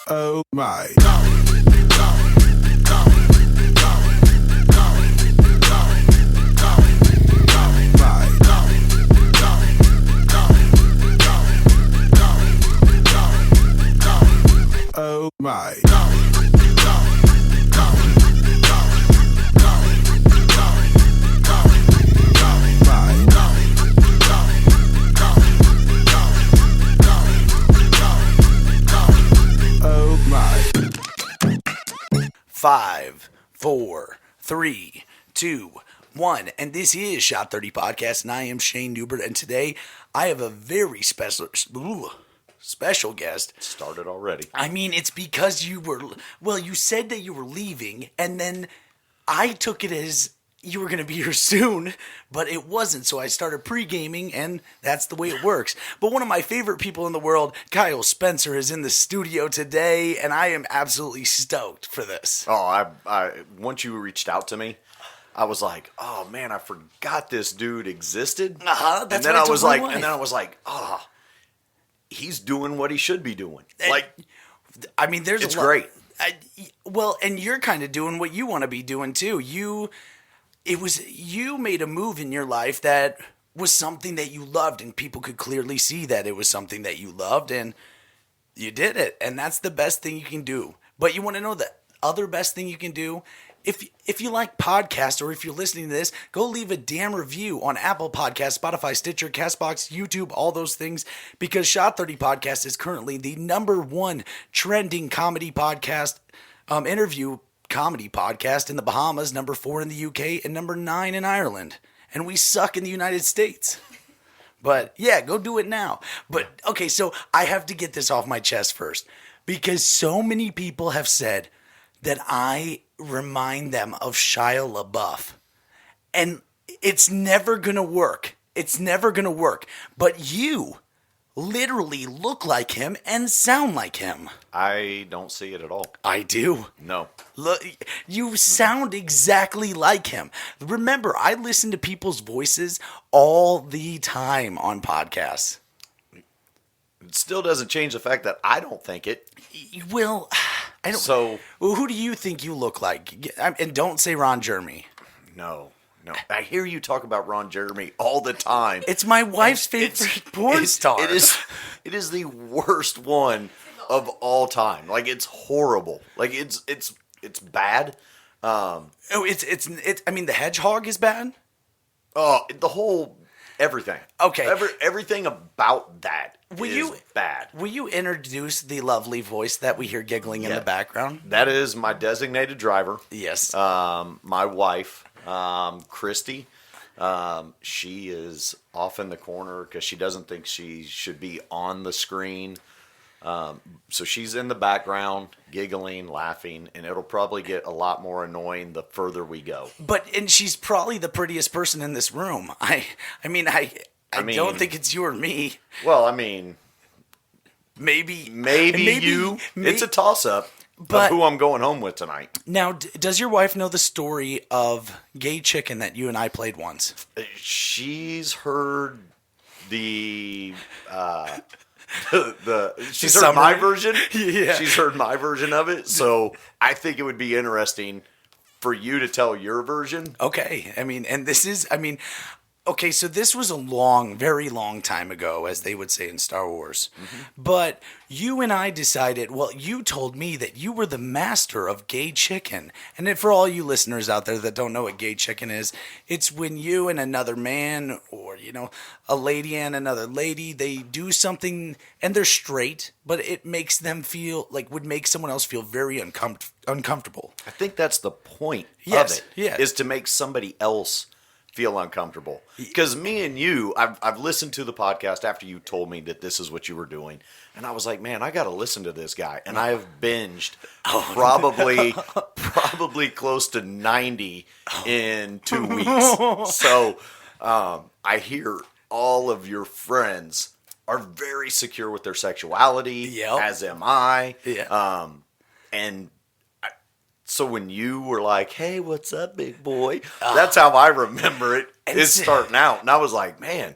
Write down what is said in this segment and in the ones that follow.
Oh my. Oh my. 5, 4, 3, 2, 1. And this is Shot 30 Podcast, and I am Shayne Neubert. And today I have a very special guest. Started already. I mean, it's because you said that you were leaving, and then I took it as you were going to be here soon, but it wasn't. So I started pre-gaming, and that's the way it works. But one of my favorite people in the world, Kyle Spencer, is in the studio today, and I am absolutely stoked for this. Oh, I once you reached out to me, I was like, oh man, I forgot this dude existed. That's and then what I was told my like, wife. and then I was like, oh, he's doing what he should be doing. I mean, there's it's a lot. great. And you're kind of doing what you want to be doing too. You made a move in your life that was something that you loved, and people could clearly see that it was something that you loved, and you did it, and that's the best thing you can do. But you want to know the other best thing you can do? If you like podcasts, or if you're listening to this, go leave a damn review on Apple Podcasts, Spotify, Stitcher, CastBox, YouTube, all those things, because Shot 30 Podcast is currently the #1 trending comedy podcast, interview comedy podcast in the Bahamas, #4 in the UK, and #9 in Ireland. And we suck in the United States. But yeah, go do it now. But okay, so I have to get this off my chest first, because so many people have said that I remind them of Shia LaBeouf. And it's never going to work. It's never going to work. But you literally look like him and sound like him. I don't see it at all. I do. No. Look, you sound exactly like him. Remember, I listen to people's voices all the time on podcasts. It still doesn't change the fact that I don't think it. Well, I don't. So, Well, who do you think you look like? And don't say Ron Jeremy. no. I hear you talk about Ron Jeremy all the time. It's my wife's favorite porn star. It is the worst one of all time. Like, it's horrible. Like, it's bad. I mean, the hedgehog is bad. Oh, the whole everything. Okay. Everything about that Will is you- bad. Will you introduce the lovely voice that we hear giggling in the background? That is my designated driver. Yes. My wife, Christy. She is off in the corner because she doesn't think she should be on the screen. So she's in the background, giggling, laughing, and it'll probably get a lot more annoying the further we go. And she's probably the prettiest person in this room. I mean, don't think it's you or me. Well, I mean, Maybe you. It's a toss-up but- of who I'm going home with tonight. Now, does your wife know the story of Gay Chicken that you and I played once? She's heard the she's The heard my summary? version. Yeah. She's heard my version of it. So I think it would be interesting for you to tell your version. Okay. Okay, so this was a very long time ago, as they would say in Star Wars. Mm-hmm. But you and I decided, you told me that you were the master of Gay Chicken. And then for all you listeners out there that don't know what Gay Chicken is, it's when you and another man, or, a lady and another lady, they do something, and they're straight, but it makes them feel, would make someone else feel very uncomfortable. I think that's the point Yes, of it, yes. is to make somebody else feel uncomfortable. Because me and you, I've listened to the podcast after you told me that this is what you were doing, and I was like, man, I got to listen to this guy, and I have binged probably close to 90 in 2 weeks. So I hear all of your friends are very secure with their sexuality, Yep. as am I. Yeah. So when you were like, hey, what's up, big boy? That's how I remember it, is starting out. And I was like, man,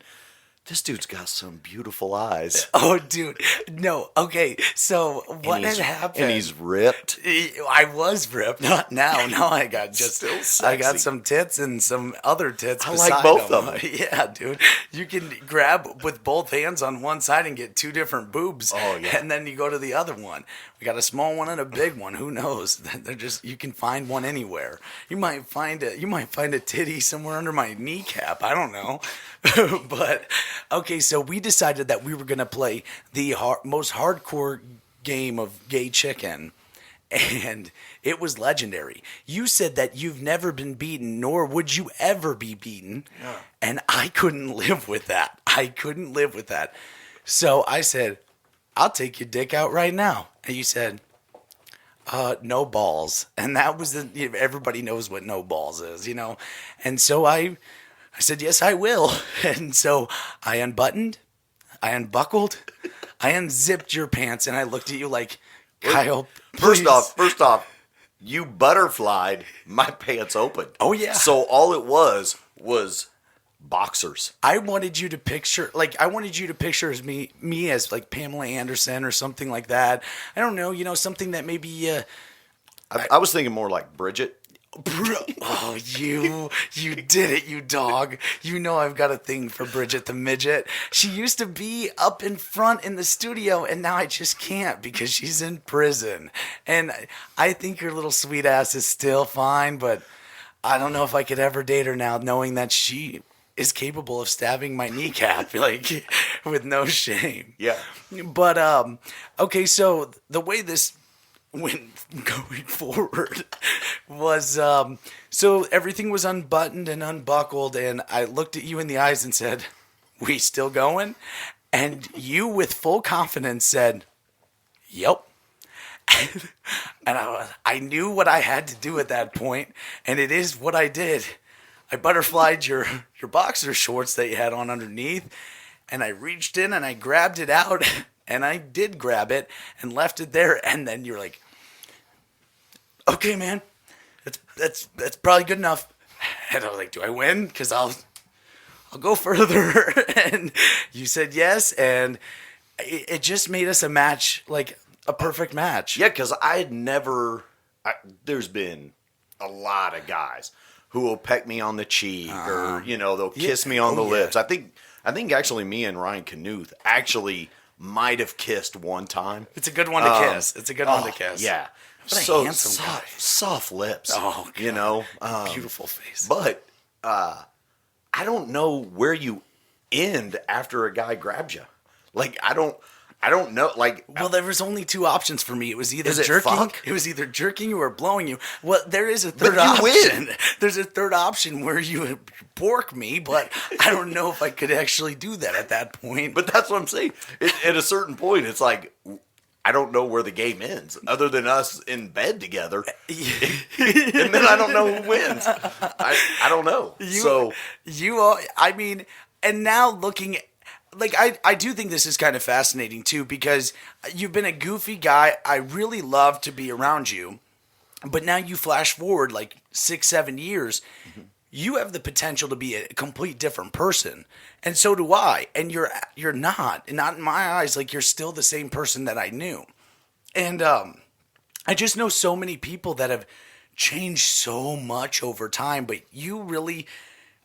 this dude's got some beautiful eyes. Oh, dude. No. Okay. So what had happened? And he's ripped. I was ripped. Not now. Now I got Still I got sexy. some tits and some other tits. I like beside both them. of them. Yeah, dude. You can grab with both hands on one side and get two different boobs. Oh, yeah. And then you go to the other one. We got a small one and a big one. Who knows? They're just, you can find one anywhere. You might find a titty somewhere under my kneecap. I don't know. But okay, so we decided that we were going to play the most hardcore game of gay chicken, and it was legendary. You said that you've never been beaten, nor would you ever be beaten, and I couldn't live with that. I couldn't live with that. So I said, I'll take your dick out right now. And you said, no balls. And that was everybody knows what no balls is, And so I said, yes, I will. And so I unbuttoned, I unbuckled, I unzipped your pants, and I looked at you like, Kyle, please. First off, you butterflied my pants open. Oh, yeah. So all it was boxers. I wanted you to picture as me as like Pamela Anderson or something like that. I don't know, something that maybe. I was thinking more like Bridget. Oh, you did it, you dog. You know I've got a thing for Bridget the midget. She used to be up in front in the studio, and now I just can't because she's in prison. And I think your little sweet ass is still fine, but I don't know if I could ever date her now, knowing that she is capable of stabbing my kneecap, like, with no shame. Yeah. But, okay, so the way this went going forward was, so everything was unbuttoned and unbuckled, and I looked at you in the eyes and said, we still going? And you, with full confidence, said, yep. And I knew what I had to do at that point, and it is what I did. I butterflied your boxer shorts that you had on underneath, and I reached in and I grabbed it out, and I did grab it and left it there, and then you're like, okay, man, that's probably good enough. And I was like, do I win? Because I'll go further. And you said yes, and it just made us a match, like a perfect match. Yeah, because there's been a lot of guys who will peck me on the cheek or, they'll kiss me on the lips. I think actually me and Ryan Knuth actually might have kissed one time. It's a good one to kiss. It's a good one to kiss. Yeah. What a handsome guy. Soft lips. Oh, God. Beautiful face. But I don't know where you end after a guy grabs you. Like, I don't know. Like, well, there was only two options for me. It was either Is it jerking. fuck? It was either jerking you or blowing you. Well, there is a third But you option. win. There's a third option where you bork me, but I don't know if I could actually do that at that point. But that's what I'm saying. At a certain point, it's like, I don't know where the game ends, other than us in bed together. And then I don't know who wins. I don't know. And now looking, like, I do think this is kind of fascinating too, because you've been a goofy guy. I really love to be around you, but now you flash forward like 6-7 years. Mm-hmm. You have the potential to be a complete different person, and so do I. And you're not in my eyes. Like, you're still the same person that I knew. And I just know so many people that have changed so much over time. But you really,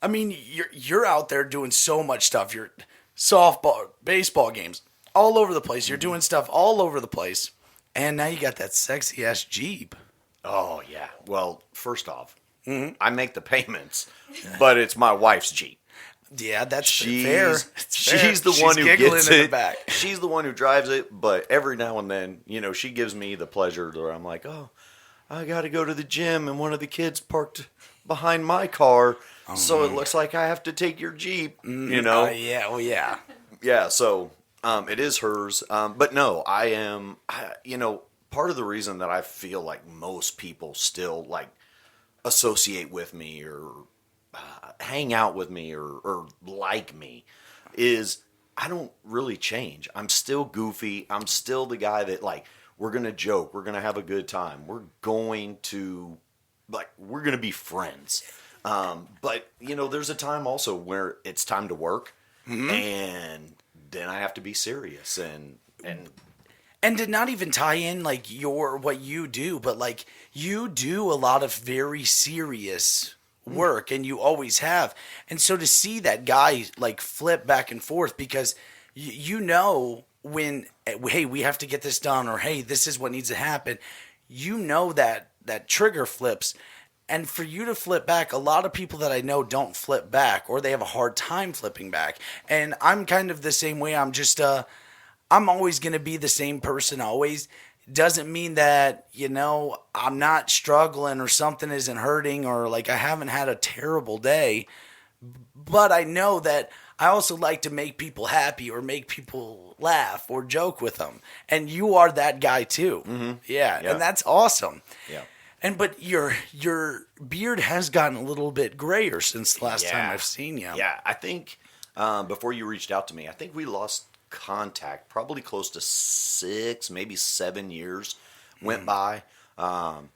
you're out there doing so much stuff. You're softball, baseball games, all over the place. You're doing stuff all over the place, and now you got that sexy ass Jeep. Oh yeah. Well, first off. Mm-hmm. I make the payments, but it's my wife's Jeep. Yeah, that's fair. She's the one who gets in it. The back. She's the one who drives it, but every now and then, she gives me the pleasure where I'm like, oh, I got to go to the gym, and one of the kids parked behind my car, so it looks like I have to take your Jeep, Yeah, well, yeah. Yeah, so it is hers. But no, I am, part of the reason that I feel like most people still, like, associate with me or hang out with me or like me is I don't really change. I'm still goofy. I'm still the guy that, like, we're going to joke. We're going to have a good time. We're going to be friends. But, there's a time also where it's time to work and then I have to be serious And to not even tie in like what you do, but like you do a lot of very serious work, and you always have. And so to see that guy like flip back and forth, because you know when, hey, we have to get this done, or hey, this is what needs to happen. You know that trigger flips. And for you to flip back, a lot of people that I know don't flip back, or they have a hard time flipping back. And I'm kind of the same way. I'm always going to be the same person always. Doesn't mean that, I'm not struggling or something isn't hurting, or like I haven't had a terrible day. But I know that I also like to make people happy, or make people laugh, or joke with them. And you are that guy too. Mm-hmm. Yeah. And that's awesome. Yeah. But your beard has gotten a little bit grayer since the last time I've seen you. Yeah, I think before you reached out to me, I think we lost contact probably close to 6, maybe 7 years went by. And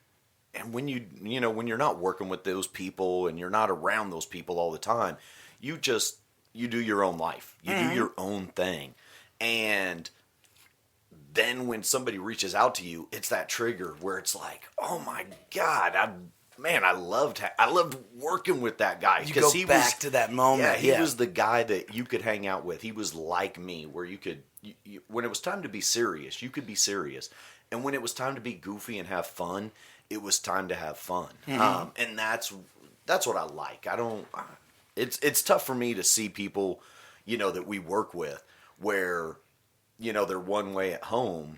when when you're not working with those people and you're not around those people all the time, you do your own life. You do your own thing. And then when somebody reaches out to you, it's that trigger where it's like, oh my God, I loved working with that guy. You go back to that moment. Yeah, he was the guy that you could hang out with. He was like me, where you could, when it was time to be serious, you could be serious. And when it was time to be goofy and have fun, it was time to have fun. And that's what I like. It's tough for me to see people, that we work with where, they're one way at home,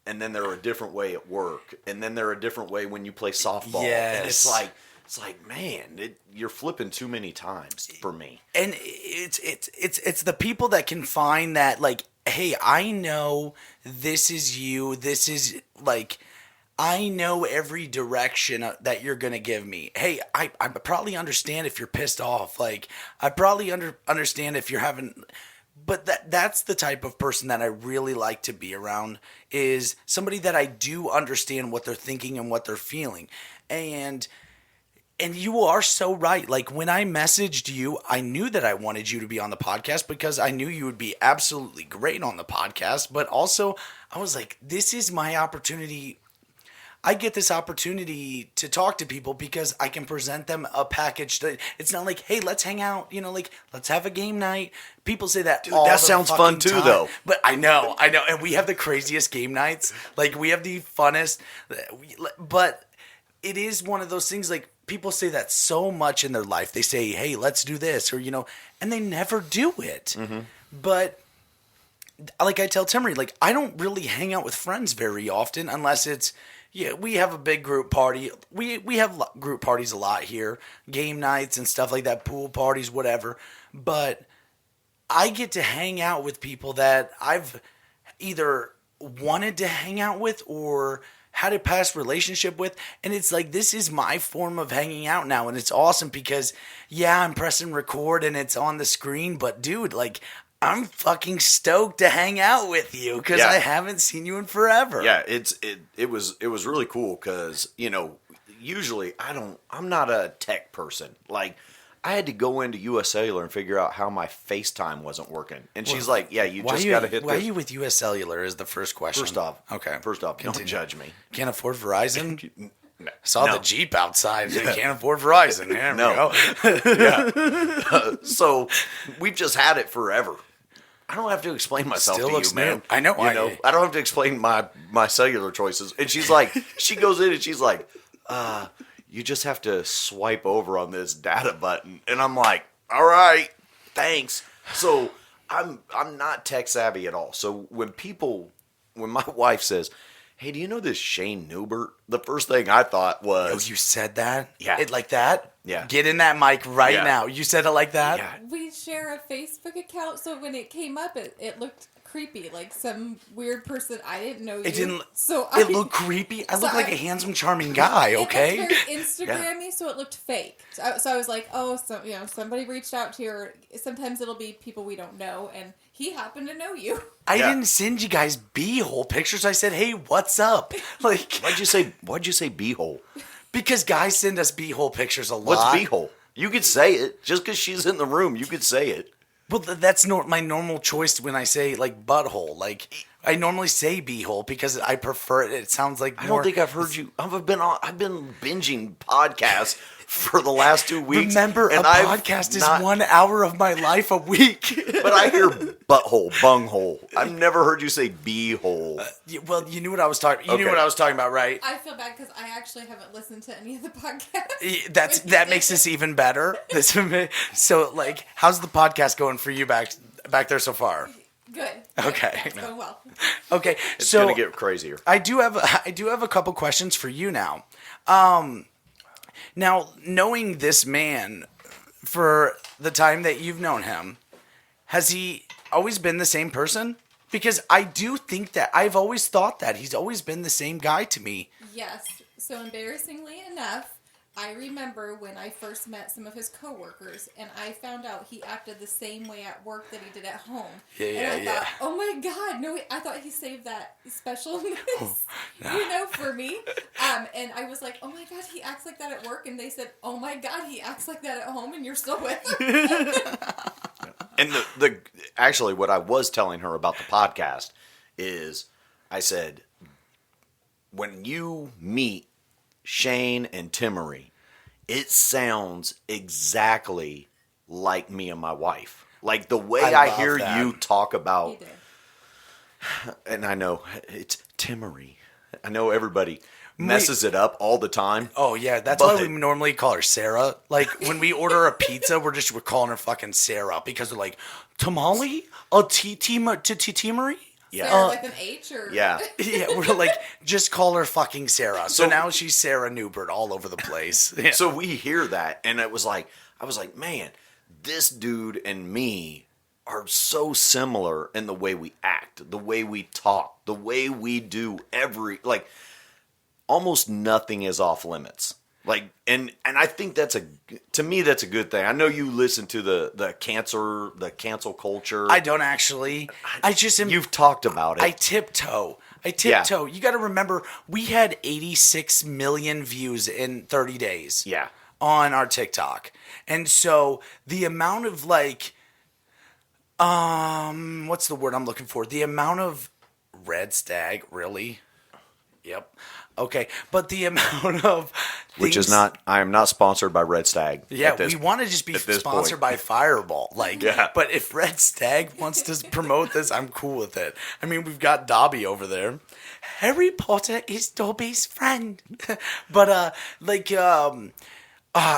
and then they're a different way at work, and then they're a different way when you play softball. Yes. And it's like, man, you're flipping too many times for me. And it's the people that can find that, like, hey, I know this is you. This is like, I know every direction that you're going to give me. Hey, I probably understand if you're pissed off. Like, I probably understand if you're having... But that's the type of person that I really like to be around, is somebody that I do understand what they're thinking and what they're feeling. And you are so right. Like, when I messaged you, I knew that I wanted you to be on the podcast because I knew you would be absolutely great on the podcast. But also, I was like, this is my opportunity. I get this opportunity to talk to people because I can present them a package that it's not like, hey, let's hang out, like, let's have a game night. People say that. Dude, that sounds fun too, though. But I know. And we have the craziest game nights. Like, we have the funnest. But it is one of those things, like, people say that so much in their life. They say, hey, let's do this, or, and they never do it. Mm-hmm. But like I tell Timmery, like, I don't really hang out with friends very often unless it's, we have a big group party. We have group parties a lot here, game nights and stuff like that, pool parties, whatever. But I get to hang out with people that I've either wanted to hang out with or had a past relationship with. And it's like, this is my form of hanging out now. And it's awesome because, I'm pressing record and it's on the screen. But, dude, like, I'm fucking stoked to hang out with you because I haven't seen you in forever. Yeah, it was really cool because, usually I'm not a tech person. Like, I had to go into US Cellular and figure out how my FaceTime wasn't working. And she's like, you just got to hit this. Why are you with US Cellular is the first question. First off, don't judge me. Can't afford Verizon? No. Saw the Jeep outside. Yeah. Can't afford Verizon. There we go. So we've just had it forever. I don't have to explain myself Still to looks you, man. New. I know. I don't have to explain my cellular choices. And she's like, she goes in and she's like, you just have to swipe over on this data button. And I'm like, all right, thanks. So I'm not tech savvy at all. So when my wife says, hey, do you know this Shayne Neubert? The first thing I thought was... Oh, you said that? Yeah. It like that? Yeah. Get in that mic right now. You said it like that? Yeah. We share a Facebook account, so when it came up, it looked creepy, like some weird person. I didn't know you. It didn't... So it looked creepy? I look like a handsome, charming guy, okay? It looked very Instagram-y, so it looked fake. So I was like, somebody reached out to you. Sometimes it'll be people we don't know, and he happened to know you. I didn't send you guys b-hole pictures. I said, hey, what's up? Like, Why'd you say b-hole? Because guys send us b-hole pictures a lot. What's b-hole? You could say it. Just because she's in the room, you could say it. Well, that's my normal choice when I say like butthole. Like I normally say beehole because I prefer it. It sounds like I don't think I've heard you. I've been binging podcasts for the last 2 weeks. Remember, a podcast is 1 hour of my life a week. But I hear butthole, bunghole. I've never heard you say beehole. Well, you knew what I was talking. You knew Okay. what I was talking about, right? I feel bad because I actually haven't listened to any of the podcasts. That makes this even better. So, like, how's the podcast going for you back there so far? Good. Okay. It's going well. Okay, It's so gonna get crazier. I do have a couple questions for you now. Now, knowing this man for the time that you've known him, has he always been the same person? Because I do think that I've always thought that he's always been the same guy to me. Yes. So embarrassingly enough, I remember when I first met some of his coworkers, and I found out he acted the same way at work that he did at home. And I thought, oh my God, no! I thought he saved that specialness, for me. And I was like, oh my God, he acts like that at work, and they said, oh my God, he acts like that at home, and you're still with him. And actually, what I was telling her about the podcast is, I said, when you meet Shayne and Timmery, it sounds exactly like me and my wife. Like the way I hear that. you talk about, He did. and I know it's Timmery. I know everybody messes it up all the time. Oh yeah, that's why we normally call her Sarah. Like when we order a pizza, we're calling her fucking Sarah because we're like tamale, a T-Marie. Yeah. Sarah with an H or Yeah. Yeah, we're like, just call her fucking Sarah. So now she's Sarah Neubert all over the place. Yeah. So we hear that, and I was like, man, this dude and me are so similar in the way we act, the way we talk, the way we do almost nothing is off limits. Like, and I think to me that's a good thing. I know you listen to the cancel culture. I don't actually. You've talked about it. I tiptoe. Yeah. You got to remember, we had 86 million views in 30 days. Yeah. On our TikTok, and so the amount of what's the word I'm looking for? The amount of red stag, really? Yep. Okay, but the amount of Which is not. I am not sponsored by Red Stag. Yeah, we want to just be sponsored by Fireball. Yeah. But if Red Stag wants to promote this, I'm cool with it. I mean, we've got Dobby over there. Harry Potter is Dobby's friend. But I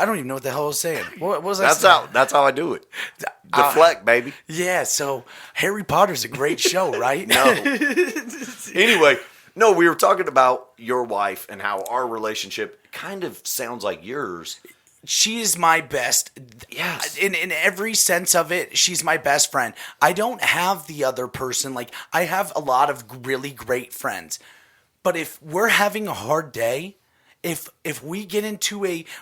don't even know what the hell I was saying. What was I saying? That's how I do it. Deflect, baby. Yeah. So Harry Potter's a great show, right? No. Anyway. No, we were talking about your wife and how our relationship kind of sounds like yours. She is my best. Yes. In every sense of it, she's my best friend. I don't have the other person. Like, I have a lot of really great friends. But if we're having a hard day, if we get into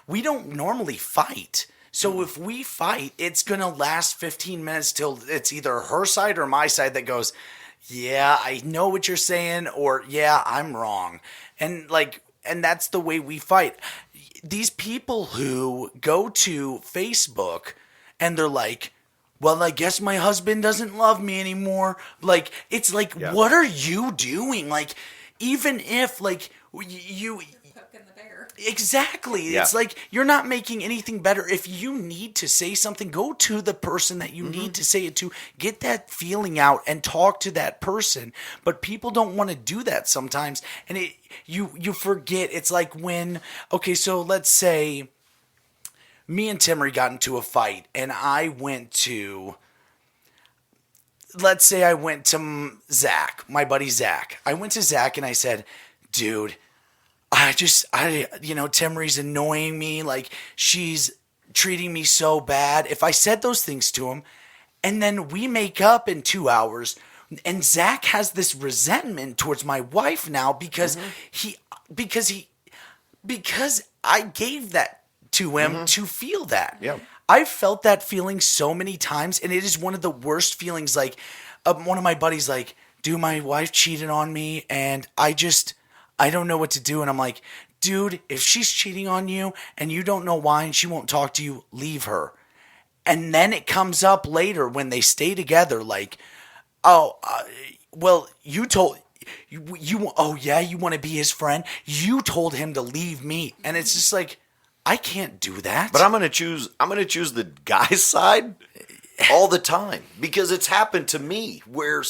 we don't normally fight. So if we fight, it's going to last 15 minutes till it's either her side or my side that goes, yeah, I know what you're saying, or yeah, I'm wrong. And that's the way we fight. These people who go to Facebook and they're like, well, I guess my husband doesn't love me anymore. Like, it's like, what are you doing? Like, even if you poking the bear. Exactly. Yeah. It's like you're not making anything better. If you need to say something, go to the person that you need to say it to. Get that feeling out and talk to that person. But people don't want to do that sometimes. And you forget. It's like when, okay, so let's say me and Timmery got into a fight and I went to, let's say I went to Zach, my buddy Zach. I went to Zach and I said, dude, Timmery's annoying me. Like, she's treating me so bad. If I said those things to him and then we make up in 2 hours and Zach has this resentment towards my wife now because I gave that to him to feel that. Yeah. I've felt that feeling so many times and it is one of the worst feelings. Like, one of my buddies like, dude, my wife cheated on me and I don't know what to do. And I'm like, dude, if she's cheating on you and you don't know why and she won't talk to you, leave her. And then it comes up later when they stay together, like, oh, well, you told you oh yeah, you want to be his friend? You told him to leave me, and it's just like, I can't do that. But I'm gonna choose the guy's side all the time because it's happened to me where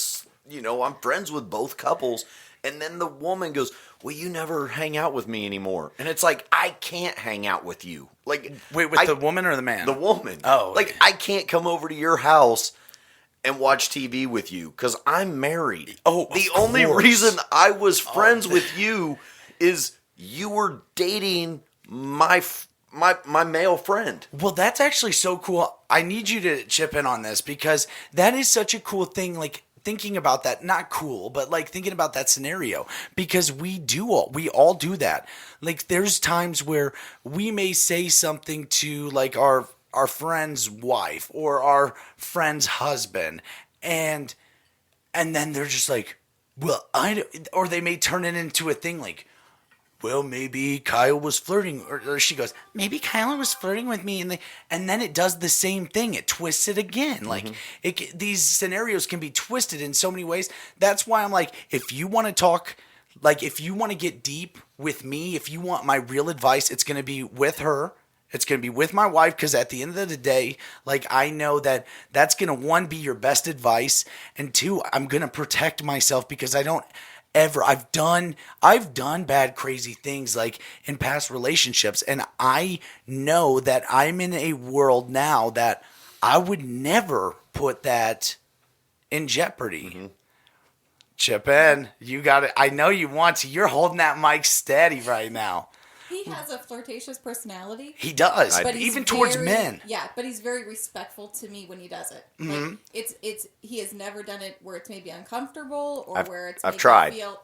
I'm friends with both couples, and then the woman goes, "Well, you never hang out with me anymore," and it's like, I can't hang out with you. Like, wait, with the woman or the man? The woman. Oh, like I can't come over to your house and watch TV with you because I'm married. Oh, the only reason I was friends with you is you were dating my male friend. Well, that's actually so cool. I need you to chip in on this because that is such a cool thing. Like thinking about that, not cool, but like thinking about that scenario because we all do that. Like there's times where we may say something to like our friend's wife or our friend's husband, and then they're just like, well, or they may turn it into a thing like, well, maybe Kyle was flirting, or she goes, maybe Kyle was flirting with me, and then it does the same thing. It twists it again. Like these scenarios can be twisted in so many ways. That's why I'm like, if you want to talk, like if you want to get deep with me, if you want my real advice, it's going to be with her. It's going to be with my wife because at the end of the day, like I know that that's going to, one, be your best advice, and two, I'm going to protect myself because I don't ever, I've done bad, crazy things like in past relationships, and I know that I'm in a world now that I would never put that in jeopardy. Mm-hmm. Chip in. You got it. I know you want to. You're holding that mic steady right now. He has a flirtatious personality. He does, but even towards men. Yeah, but he's very respectful to me when he does it. Mm-hmm. Like, he has never done it where it's maybe uncomfortable or where it's I've tried. Me feel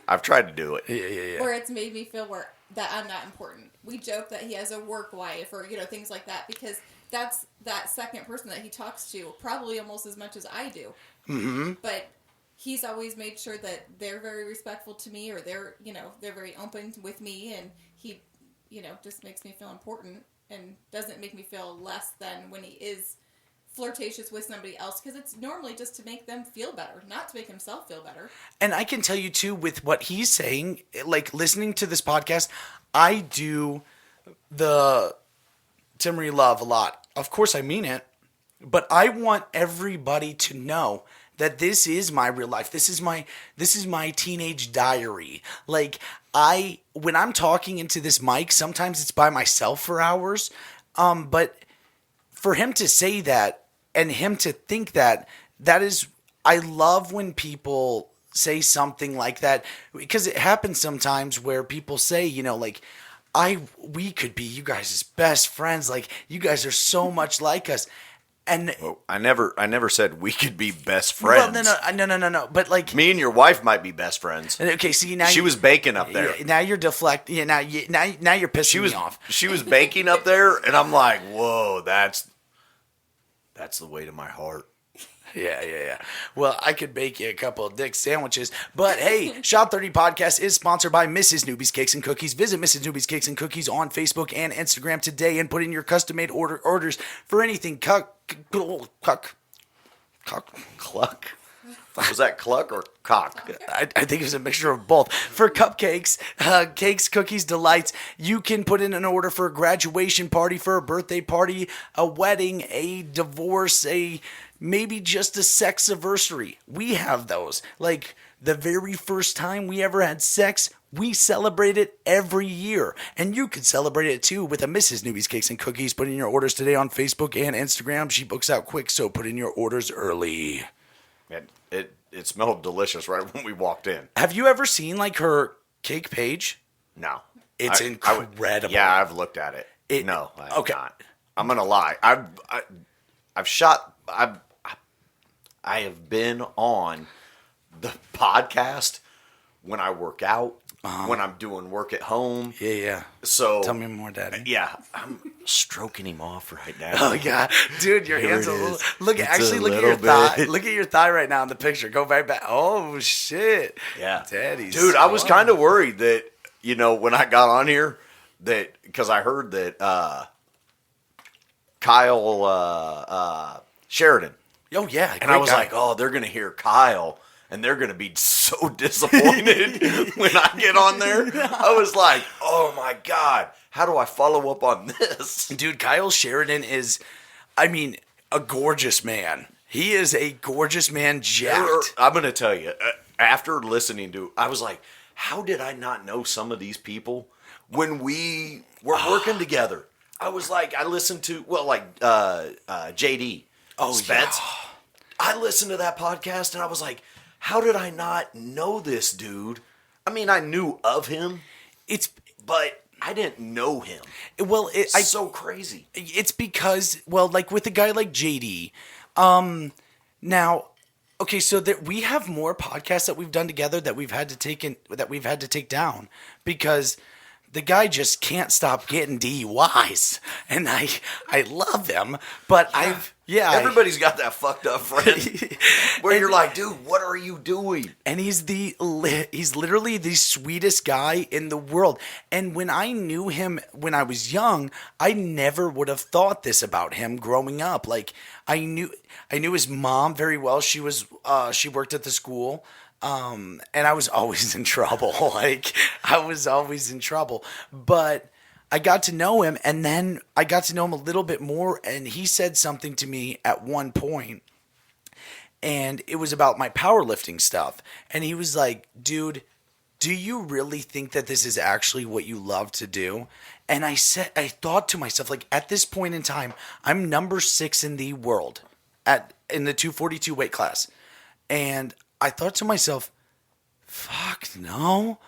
I've tried to do it. Yeah. Where it's made me feel that I'm not important. We joke that he has a work wife or things like that because that's that second person that he talks to probably almost as much as I do. Mm-hmm. But he's always made sure that they're very respectful to me or they're very open with me, and he, just makes me feel important and doesn't make me feel less than when he is flirtatious with somebody else, because it's normally just to make them feel better, not to make himself feel better. And I can tell you too, with what he's saying, like listening to this podcast, I do the Tim Marie love a lot. Of course I mean it, but I want everybody to know that this is my real life. This is my teenage diary. Like when I'm talking into this mic, sometimes it's by myself for hours. But for him to say that and him to think that is, I love when people say something like that, because it happens sometimes where people say, like, we could be you guys' best friends. Like, you guys are so much like us. And I never said we could be best friends. Well, no. But like, me and your wife might be best friends. Okay, see now she was baking up there. Now you're deflecting. Yeah, now you're pissing me off. She was baking up there, and I'm like, whoa, that's the way to my heart. Yeah. Well, I could bake you a couple of dick sandwiches. But hey, Shop 30 Podcast is sponsored by Mrs. Newbie's Cakes and Cookies. Visit Mrs. Newbie's Cakes and Cookies on Facebook and Instagram today and put in your custom-made orders for anything cluck. Was that cluck or cock? I think it's a mixture of both. For cupcakes, cakes, cookies, delights, you can put in an order for a graduation party, for a birthday party, a wedding, a divorce, maybe just a sex anniversary. We have those. Like the very first time we ever had sex, we celebrate it every year. And you can celebrate it too with a Mrs. Newbie's Cakes and Cookies. Put in your orders today on Facebook and Instagram. She books out quick, so put in your orders early. It smelled delicious right when we walked in. Have you ever seen like her cake page? No. It's incredible. Yeah, I've looked at it. No, I have okay. not. I'm gonna lie. I have been on the podcast when I work out, when I'm doing work at home. Yeah. So tell me more, Daddy. Yeah, I'm stroking him off right now. Oh God, dude, your hands a little. Look at your thigh. Look at your thigh right now in the picture. Go right back. Oh shit. Yeah, Daddy's. Dude, I was kind of worried that when I got on here, that because I heard that Kyle Sheridan. Oh, yeah. And I was like, oh, they're going to hear Kyle, and they're going to be so disappointed when I get on there. I was like, oh, my God. How do I follow up on this? Dude, Kyle Sheridan is, a gorgeous man. He is a gorgeous man, jacked. I'm going to tell you, after listening to, I was like, how did I not know some of these people when we were working together? I was like, I listened to, JD. Oh, Spence. yeah. I listened to that podcast and I was like, how did I not know this dude? I mean, I knew of him, but I didn't know him. Well, it's so crazy. It's because, like with a guy like JD, now, okay, so we have more podcasts that we've done together that we've had to take down because the guy just can't stop getting DUIs, and I love him, but everybody's got that fucked up friend where you're like, dude, what are you doing? And he's literally the sweetest guy in the world. And when I knew him when I was young, I never would have thought this about him growing up. Like I knew his mom very well. She worked at the school. And I was always in trouble. But I got to know him, and then I got to know him a little bit more, and he said something to me at one point, and it was about my powerlifting stuff. And he was like, dude, do you really think that this is actually what you love to do? And I thought to myself, like, at this point in time, I'm number 6 in the world in the 242 weight class. And I thought to myself, fuck no.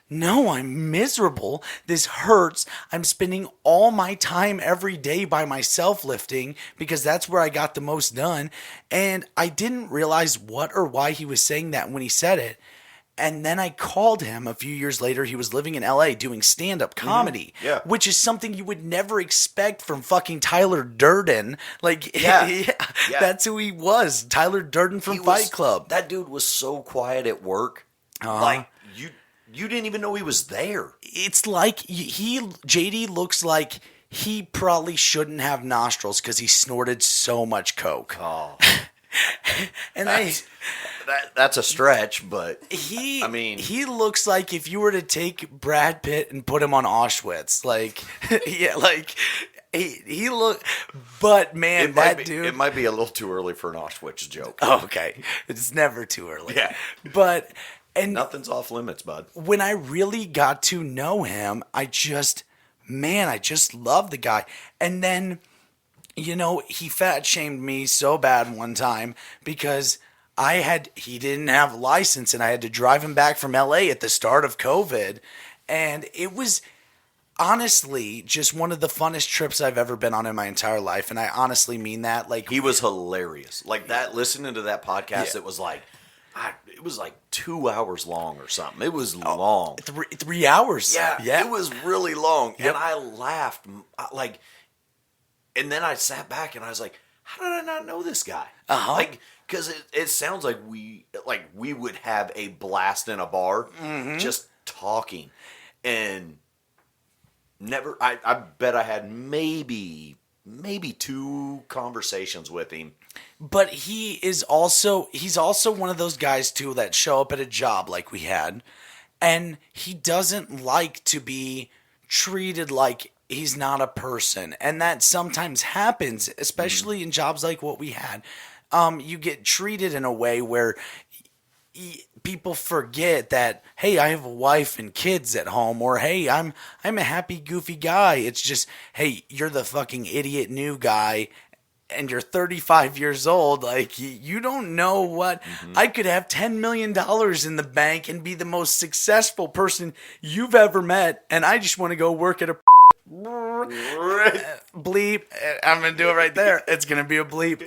No, I'm miserable. This hurts. I'm spending all my time every day by myself lifting because that's where I got the most done. And I didn't realize what or why he was saying that when he said it. And then I called him a few years later. He was living in LA doing stand-up comedy, which is something you would never expect from fucking Tyler Durden. Like, that's who he was. Tyler Durden from Fight Club. That dude was so quiet at work. Like, you didn't even know he was there. It's like JD looks like he probably shouldn't have nostrils because he snorted so much coke. Oh. And that's a stretch, but he looks like if you were to take Brad Pitt and put him on Auschwitz, like, he look, but man, dude, it might be a little too early for an Auschwitz joke. Oh, okay, it's never too early. Yeah, but nothing's off limits, bud. When I really got to know him, I just loved the guy, and then. He fat shamed me so bad one time because he didn't have a license and I had to drive him back from LA at the start of COVID. And it was honestly just one of the funnest trips I've ever been on in my entire life. And I honestly mean that. Like, he was hilarious. Like that, listening to that podcast, it was like 2 hours long or something. It was long. 3 hours. Yeah. It was really long. Yep. And I laughed and then I sat back and I was like, how did I not know this guy? Like, because it sounds like we would have a blast in a bar just talking. And never, I bet I had maybe 2 conversations with him. But he's also one of those guys too that show up at a job like we had. And he doesn't like to be treated like he's not a person, and that sometimes happens, especially in jobs like what we had. You get treated in a way where people forget that, hey, I have a wife and kids at home, or hey, I'm a happy, goofy guy. It's just, hey, you're the fucking idiot new guy, and you're 35 years old. Like, you don't know what. I could have $10 million in the bank and be the most successful person you've ever met, and I just want to go work at a bleep. I'm gonna do it right there. It's gonna be a bleep.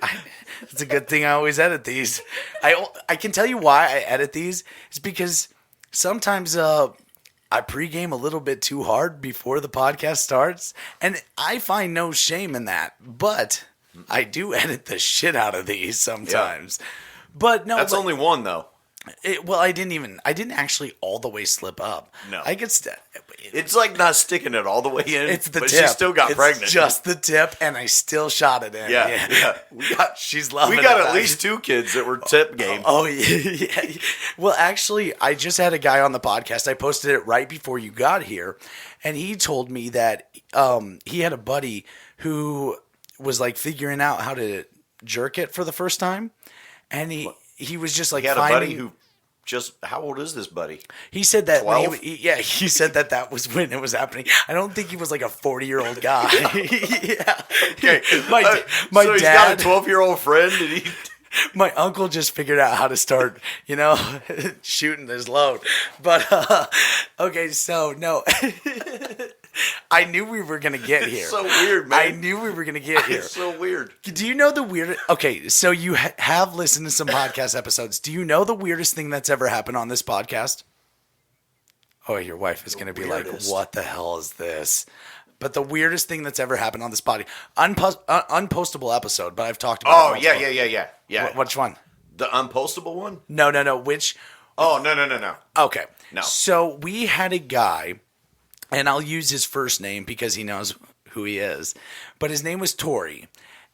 It's a good thing I always edit these. I can tell you why I edit these. It's because sometimes I pregame a little bit too hard before the podcast starts, and I find no shame in that. But I do edit the shit out of these sometimes. Yeah. But no, that's only one though. I didn't actually all the way slip up. No, It's like not sticking it all the way in. It's the but tip. She still got pregnant. Just the tip, and I still shot it in. Yeah. She's loving it. We got at least 2 kids that were tip game. Oh, yeah. Well, actually, I just had a guy on the podcast. I posted it right before you got here, and he told me that he had a buddy who was like figuring out how to jerk it for the first time, and he was just like he had a buddy who just, how old is this buddy? He said that 12? he said that was when it was happening. I don't think he was like a 40-year-old guy. Yeah. Okay. My so he's dad, got a 12-year-old friend, and he... My uncle just figured out how to start, shooting his load. But, okay, so, no. I knew we were going to get here. It's so weird, man. I knew we were going to get here. It's so weird. Do you know the weird... Okay, so you have listened to some podcast episodes. Do you know the weirdest thing that's ever happened on this podcast? Oh, your wife is going to be like, what the hell is this? But the weirdest thing that's ever happened on this podcast... unpostable episode, but I've talked about it. Oh, yeah. Which one? The unpostable one? No. Which... Oh, no. Okay. No. So we had a guy... And I'll use his first name because he knows who he is. But his name was Tori.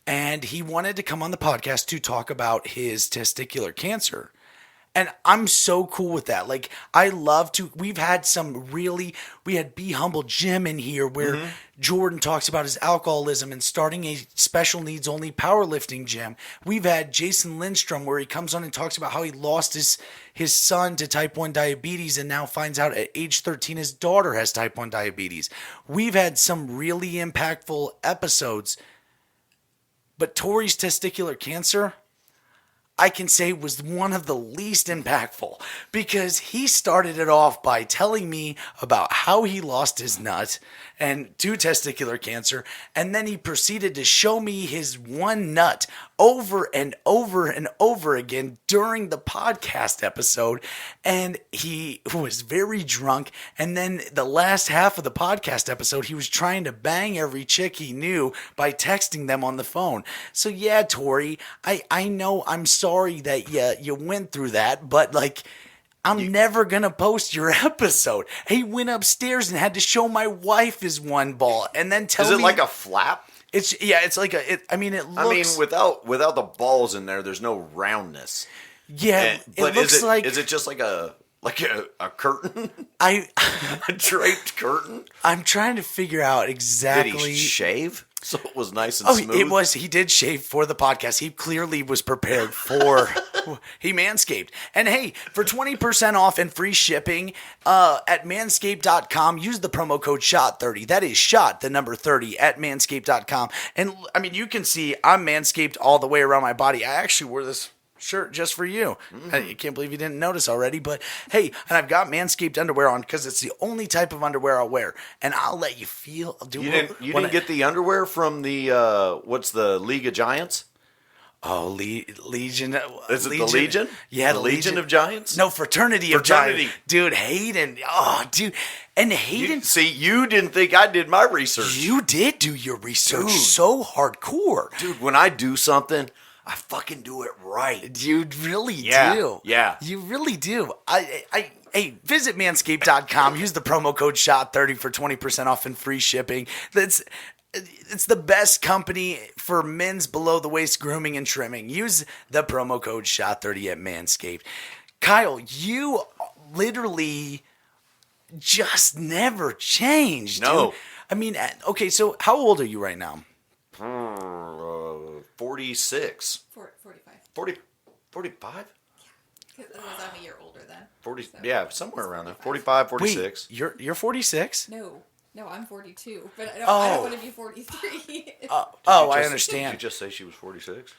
And he wanted to come on the podcast to talk about his testicular cancer. And I'm so cool with that. Like, I love to... We had Be Humble Jim in here where Jordan talks about his alcoholism and starting a special needs only powerlifting gym. We've had Jason Lindstrom where he comes on and talks about how he lost his son to type 1 diabetes and now finds out at age 13 his daughter has type 1 diabetes. We've had some really impactful episodes. But Tori's testicular cancer... I can say was one of the least impactful because he started it off by telling me about how he lost his nut and to testicular cancer, and then he proceeded to show me his one nut over and over and over again during the podcast episode, and he was very drunk, and then the last half of the podcast episode, he was trying to bang every chick he knew by texting them on the phone. So yeah, Tori, I know I'm sorry that you went through that, but like... I'm never going to post your episode. He went upstairs and had to show my wife his one ball and then tell me... Is it like a flap? It's like a... it looks... without the balls in there, there's no roundness. Yeah, but it looks like... Is it just like a curtain? A draped curtain? I'm trying to figure out exactly... Did he shave? So it was nice and smooth? It was. He did shave for the podcast. He clearly was prepared for... He manscaped. And hey, for 20% off and free shipping at manscaped.com, use the promo code SHOT30. That is SHOT, the number 30, at manscaped.com. And I mean, you can see I'm manscaped all the way around my body. I actually wore this shirt just for you. I can't believe you didn't notice already, but hey, and I've got Manscaped underwear on because it's the only type of underwear I'll wear, and I'll let you feel. You didn't get the underwear from the what's the League of Giants? Oh, Legion. Is it the Legion? Yeah, the Legion of Giants. No, Fraternity of Giants. Dude, Hayden. Oh, dude, and Hayden. You didn't think I did my research. You did do your research, so hardcore, dude. When I do something, I fucking do it right. You really do. Yeah. You really do. Hey, visit manscaped.com. Use the promo code SHOT30 for 20% off and free shipping. It's the best company for men's below-the-waist grooming and trimming. Use the promo code SHOT30 at Manscaped. Kyle, you literally just never changed, No. dude. I mean, okay, so how old are you right now? 46. 45. 45? Because I'm a year older then. 40. So Yeah, somewhere around there. 45, 46. Wait, you're 46? No, I'm 42, but I don't want to be 43. I understand. Did you just say she was 46?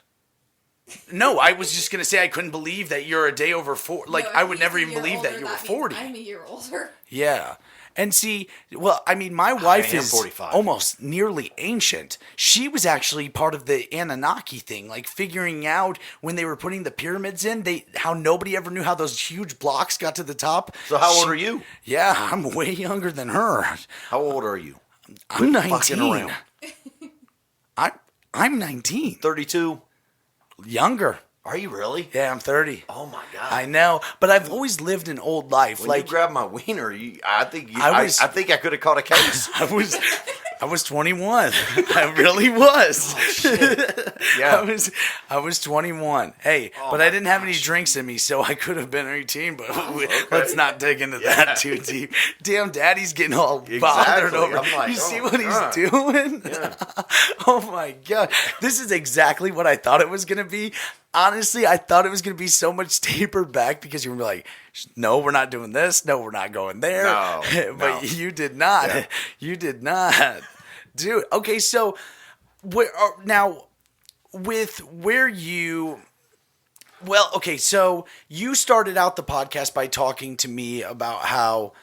No, I was just going to say I couldn't believe that you're a day over 4. Like, No, I would never even believe older, that you were means 40. I'm a year older. Yeah. And see, well, I mean, my wife am is 45. almost nearly ancient. She was actually part of the Anunnaki thing, like figuring out when they were putting the pyramids in, how nobody ever knew how those huge blocks got to the top. So how old are you? Yeah, I'm way younger than her. How old are you? I'm 19. Fucking around. I'm 19. 32. Younger. Are you really? Yeah, I'm 30. Oh my God! I know, but I've always lived an old life. When like you grabbed my wiener, I think I could have caught a case. I was 21. I really was. Oh, shit. Yeah. I was 21. Hey, but I didn't have any drinks in me, so I could have been 18. But let's not dig into that too deep. Damn, Daddy's getting all bothered over. I'm like, you see what he's doing? Yeah. Oh my God, this is exactly what I thought it was gonna be. Honestly, I thought it was going to be so much tapered back because you were like, no, we're not doing this. No, we're not going there. No, but you did not. Yeah. You did not. Dude, okay, so now with where you... Well, okay, so you started out the podcast by talking to me about how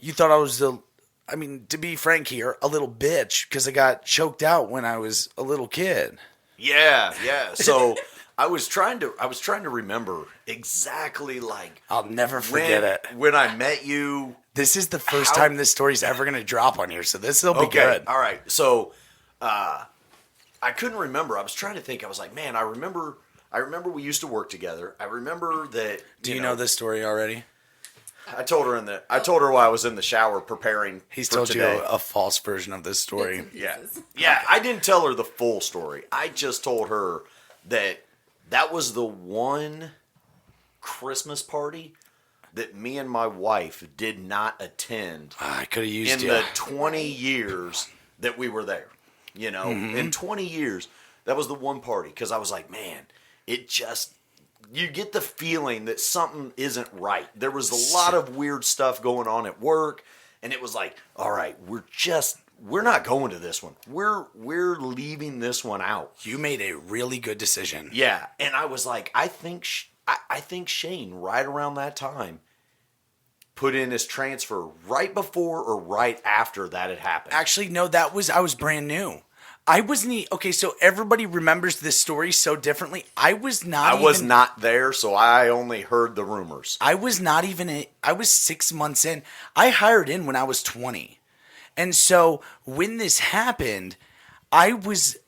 you thought I was to be frank here, a little bitch because I got choked out when I was a little kid. Yeah. So... I was trying to remember exactly like I'll never forget it. When I met you. This is the first time this story's ever going to drop on here, so this will be good. All right. So I couldn't remember. I was trying to think. I was like, man, I remember we used to work together. I remember that. Do you know this story already? I told her while I was in the shower preparing. He's for told today. you a false version of this story. Yeah. I didn't tell her the full story. I just told her that was the one Christmas party that me and my wife did not attend. I could have used in the 20 years that we were there. You know, in 20 years, that was the one party. Because I was like, man, you get the feeling that something isn't right. There was a lot of weird stuff going on at work. And it was like, all right, we're not going to this one. We're leaving this one out. You made a really good decision. Yeah, and I was like, I think Shayne right around that time put in his transfer right before or right after that had happened. Actually, no, I was brand new. I wasn't okay. So everybody remembers this story so differently. I was not there, so I only heard the rumors. I was 6 months in. I hired in when I was 20. And so when this happened, I was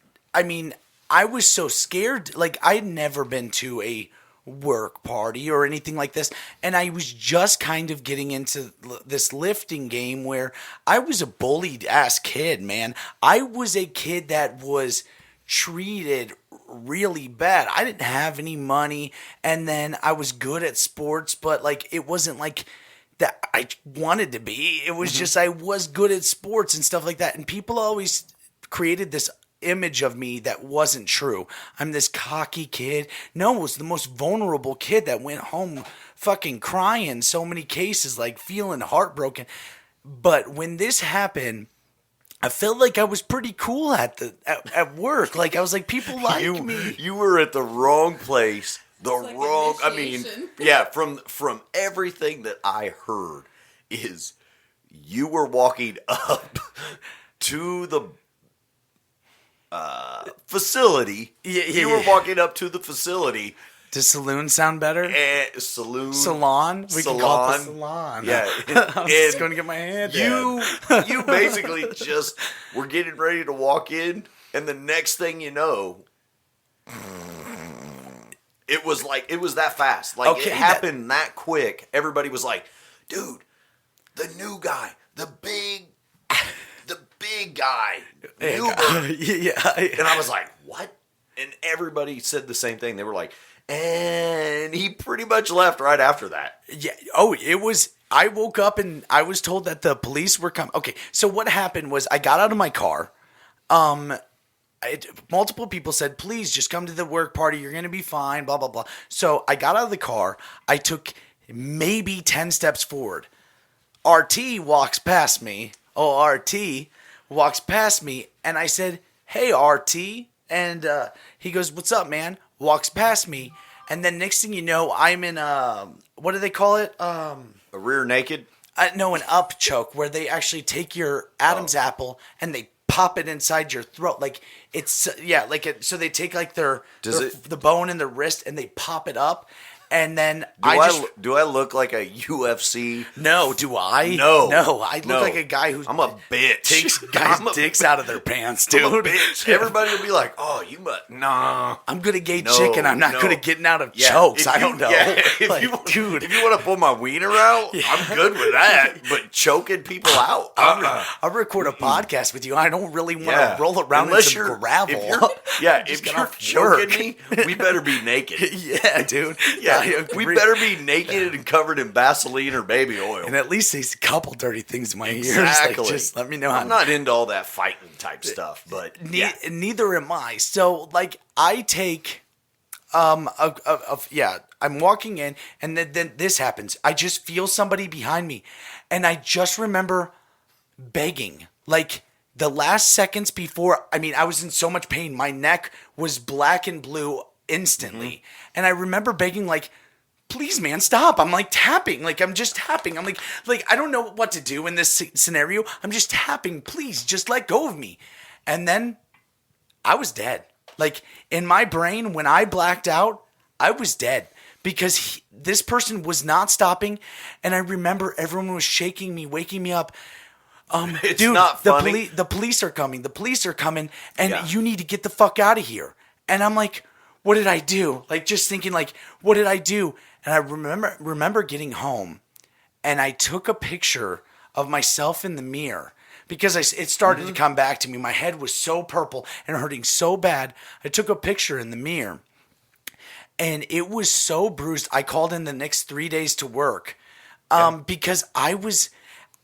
so scared. Like, I had never been to a work party or anything like this. And I was just kind of getting into this lifting game where I was a bullied ass kid, man. I was a kid that was treated really bad. I didn't have any money. And then I was good at sports, but like, it wasn't like that I wanted to be. It was just I was good at sports and stuff like that. And people always created this image of me that wasn't true. I'm this cocky kid. No, I was the most vulnerable kid that went home fucking crying so many cases, like feeling heartbroken. But when this happened, I felt like I was pretty cool at work. Like, I was like, people like me. You were at the wrong place. I mean, yeah, from everything that I heard is you were walking up to the facility. You were walking up to the facility. Does saloon sound better? Salon? We can call it the salon. Yeah. I was just going to get my hand You basically just were getting ready to walk in, and the next thing you know, it was that fast. Like, it happened that quick. Everybody was like, dude, the new guy, the big guy, Neubert. Yeah. And I was like, what? And everybody said the same thing. They were like, and he pretty much left right after that. Yeah. Oh, I woke up and I was told that the police were coming. Okay. So what happened was I got out of my car. Multiple people said, please just come to the work party. You're going to be fine, blah, blah, blah. So I got out of the car. I took maybe 10 steps forward. RT walks past me. Oh, RT walks past me. And I said, hey, RT. And he goes, what's up, man? Walks past me. And then next thing you know, I'm in what do they call it? A rear naked? No, an up choke where they actually take your Adam's apple and they pop it inside your throat. Like, it's, yeah, like, so they take like the bone in their wrist and they pop it up. And then do I look like a UFC? No, do I? No. I look like a guy who I'm a bitch. Takes guys' dicks out of their pants, dude. I'm a bitch. Everybody will be like, "Oh, you must nah." I'm good at gay chicken. I'm not good at getting out of chokes. I don't know. Yeah, dude, if you want to pull my wiener out, I'm good with that. But choking people out, I'll record a podcast with you. I don't really want to roll around in some gravel. If you're choking me, we better be naked. Yeah, dude. Yeah, we better be naked and covered in Vaseline or baby oil. And at least say a couple dirty things in my ears. Exactly. Like, just let me know. I'm not into all that fighting type stuff, but neither am I. So, like, I take, I'm walking in, and then this happens. I just feel somebody behind me, and I just remember begging. Like, the last seconds before, I was in so much pain. My neck was black and blue instantly. Mm-hmm. And I remember begging, like, please, man, stop. I'm like tapping. Like, I'm just tapping. I'm like, I don't know what to do in this scenario. I'm just tapping. Please, just let go of me. And then I was dead. Like, in my brain, when I blacked out, I was dead because this person was not stopping. And I remember everyone was shaking me, waking me up. It's dude, not funny. The police are coming. The police are coming, and you need to get the fuck out of here. And I'm like, what did I do? Like, just thinking, like, what did I do? And I remember getting home, and I took a picture of myself in the mirror because it started to come back to me. My head was so purple and hurting so bad. I took a picture in the mirror, and it was so bruised. I called in the next 3 days to work because I was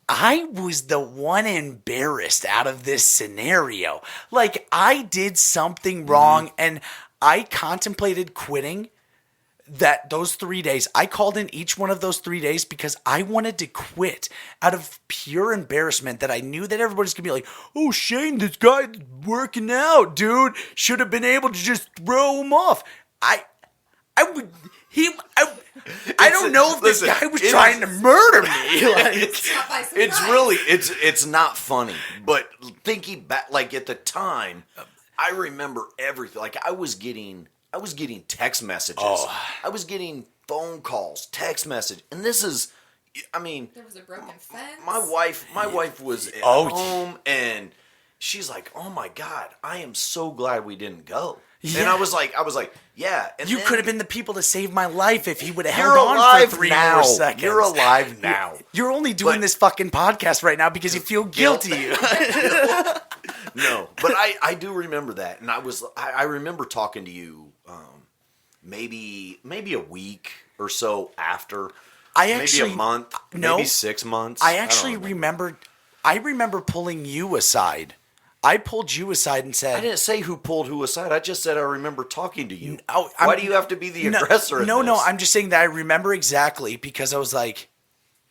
the one embarrassed out of this scenario. Like, I did something wrong, and I contemplated quitting those 3 days. I called in each one of those 3 days because I wanted to quit out of pure embarrassment that I knew that everybody's going to be like, oh, Shayne, this guy's working out, dude. Should have been able to just throw him off. I don't know if this guy was trying to murder me. Like, it's not funny. But thinking back, like, at the time, I remember everything. Like, I was getting text messages. Oh. I was getting phone calls, text message. And this is, there was a broken fence. My wife was at home, and she's like, oh my God, I am so glad we didn't go. Yeah. And I was like, yeah. And you could have been the people to save my life if he would have held on for 3 more seconds. You're alive now. You're only doing this fucking podcast right now because you feel guilty. No, but I do remember that, and I remember talking to you maybe a week or so after. Maybe a month, maybe 6 months. I actually remember pulling you aside. I pulled you aside and said... I didn't say who pulled who aside. I just said I remember talking to you. Why do you have to be the aggressor in this? No, I'm just saying that I remember exactly because I was like,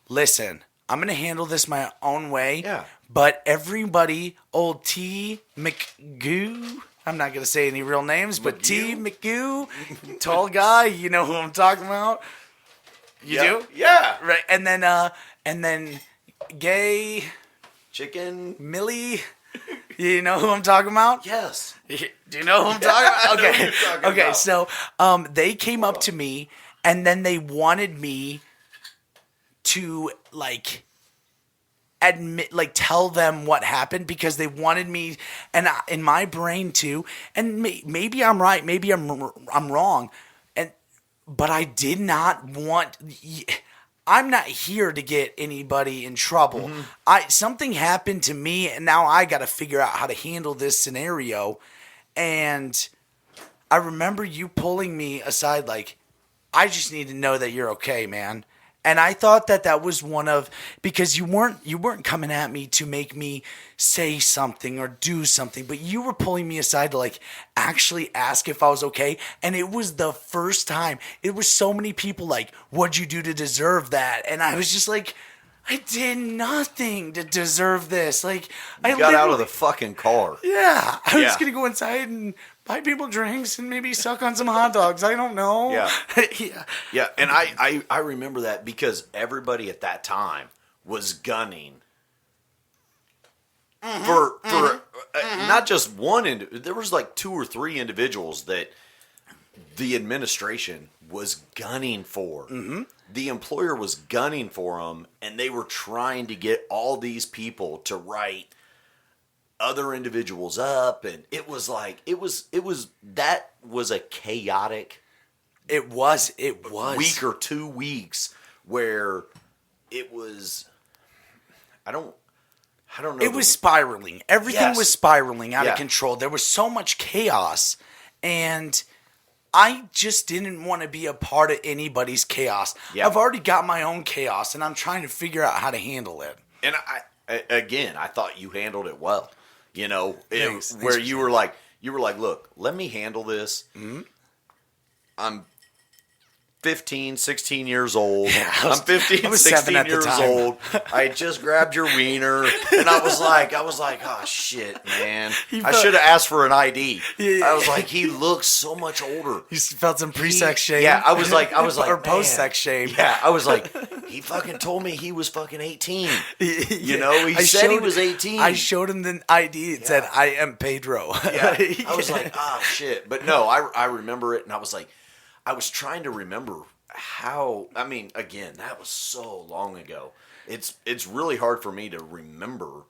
listen, I'm going to handle this my own way. Yeah. But everybody, old T. McGoo... I'm not going to say any real names, but T. McGoo, tall guy, you know who I'm talking about? You do? Yeah. Right. And then Gay... Chicken... Millie... You know who I'm talking about? Yes. Do you know who I'm talking about? Okay. So they came up to me, and then they wanted me to, like, admit, like, tell them what happened because they wanted me, and in my brain too. And maybe I'm right, maybe I'm wrong, but I did not want. I'm not here to get anybody in trouble. Mm-hmm. Something happened to me, and now I got to figure out how to handle this scenario. And I remember you pulling me aside, like, I just need to know that you're okay, man. And I thought that was one of, because you weren't coming at me to make me say something or do something, but you were pulling me aside to, like, actually ask if I was okay. And it was the first time. It was so many people like, what'd you do to deserve that? And I was just like, I did nothing to deserve this. Like, I got out of the fucking car. Yeah. I was going to go inside and buy people drinks and maybe suck on some hot dogs. I don't know. Yeah. Yeah. And I remember that because everybody at that time was gunning for not just one. There was like 2 or 3 individuals that the administration was gunning for. Mm-hmm. The employer was gunning for them, and they were trying to get all these people to write other individuals up, and it was that was a chaotic it was week or 2 weeks where it was I don't know. It was spiraling. Everything was spiraling out Yeah. of control. There was so much chaos, and I just didn't want to be a part of anybody's chaos. Yeah. I've already got my own chaos, and I'm trying to figure out how to handle it. And I thought you handled it well. You know, Thanks. where you were like, look, let me handle this. Mm-hmm. I'm 15, 16 years old. Yeah, I'm 15, I was 16 7 at the years time. old. I just grabbed your wiener, and I was like, oh shit, man. I should have asked for an ID. Yeah. I was like, he looks so much older. You felt some pre-sex shame? Yeah, I was like, or man. post-sex shame. Yeah, I was like, he fucking told me he was fucking 18. You know, he said he was 18. I showed him the ID. It said, I am Pedro. Yeah, I was like, shit. But no, I remember it, and I was like, I was trying to remember how. I mean, again, that was so long ago. It's really hard for me to remember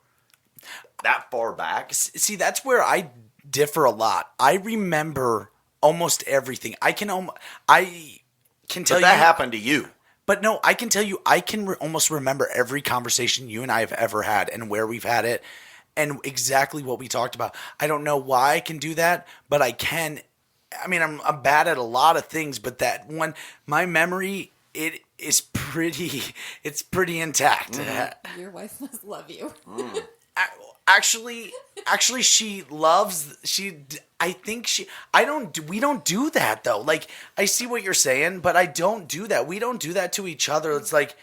that far back. See, that's where I differ a lot. I remember almost everything. I can tell But that happened to you. But no, I can tell you, I can almost remember every conversation you and I have ever had and where we've had it and exactly what we talked about. I don't know why I can do that, but I can. I mean, I'm bad at a lot of things, but that one, my memory, it's pretty intact. Mm-hmm. Your wife must love you. Actually, we don't do that though. Like, I see what you're saying, but I don't do that. We don't do that to each other. It's like,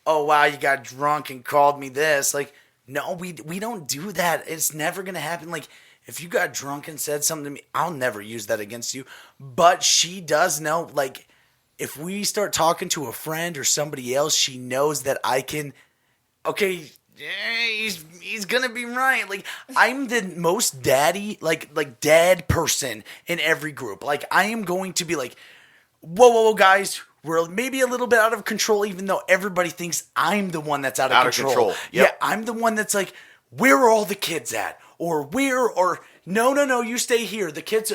oh wow, you got drunk and called me this. Like, no, we don't do that. It's never going to happen. Like, if you got drunk and said something to me, I'll never use that against you. But she does know, like, if we start talking to a friend or somebody else, she knows that I can, okay, yeah, he's gonna be right. Like, I'm the most daddy, like dad person in every group. Like, I am going to be like, whoa, guys, we're maybe a little bit out of control, even though everybody thinks I'm the one that's out of control. Yep. Yeah, I'm the one that's like, where are all the kids at? Or no, you stay here. The kids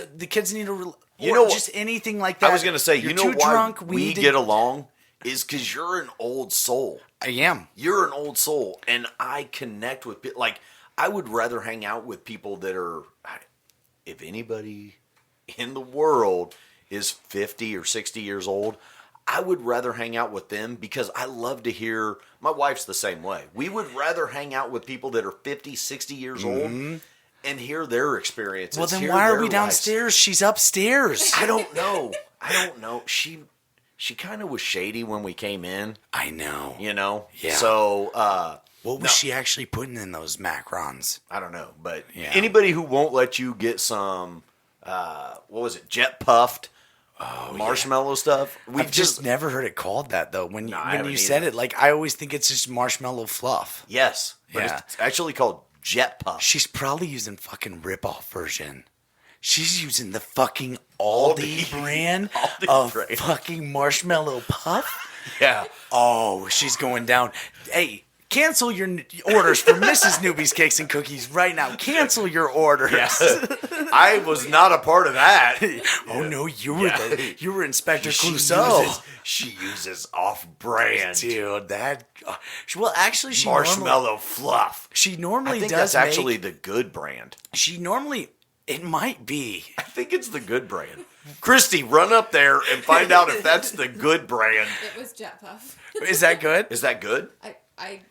need to, just anything like that. I was gonna say, You're you know too why drunk, we get along is because you're an old soul. I am. You're an old soul, and I connect with people. Like, I would rather hang out with people that are, if anybody in the world is 50 or 60 years old, I would rather hang out with them because I love to hear, my wife's the same way. We would rather hang out with people that are 50, 60 years old and hear their experiences. Well, then why are we downstairs? Lives. She's upstairs. I don't know. She kind of was shady when we came in. I know. You know? Yeah. So, what was she actually putting in those macrons? I don't know. But yeah. Anybody who won't let you get some, what was it, jet puffed marshmallow stuff? I've just never heard it called that, though. When you said it, like, I always think it's just marshmallow fluff. Yes. But it's actually called jet puff. She's probably using fucking rip-off version. She's using the fucking Aldi brand of fucking marshmallow puff. Yeah. Oh, she's going down. Hey, cancel your orders for Mrs. Newbie's Cakes and Cookies right now. Cancel your orders. Yes. I was not a part of that. Oh no, you were Inspector Clouseau. She uses off-brand, dude. Well, actually, she marshmallow fluff. She normally I think does. That's actually the good brand. She normally. It might be. I think it's the good brand. Christy, run up there and find out if that's the good brand. It was Jet Puff. Is that good? Is that good?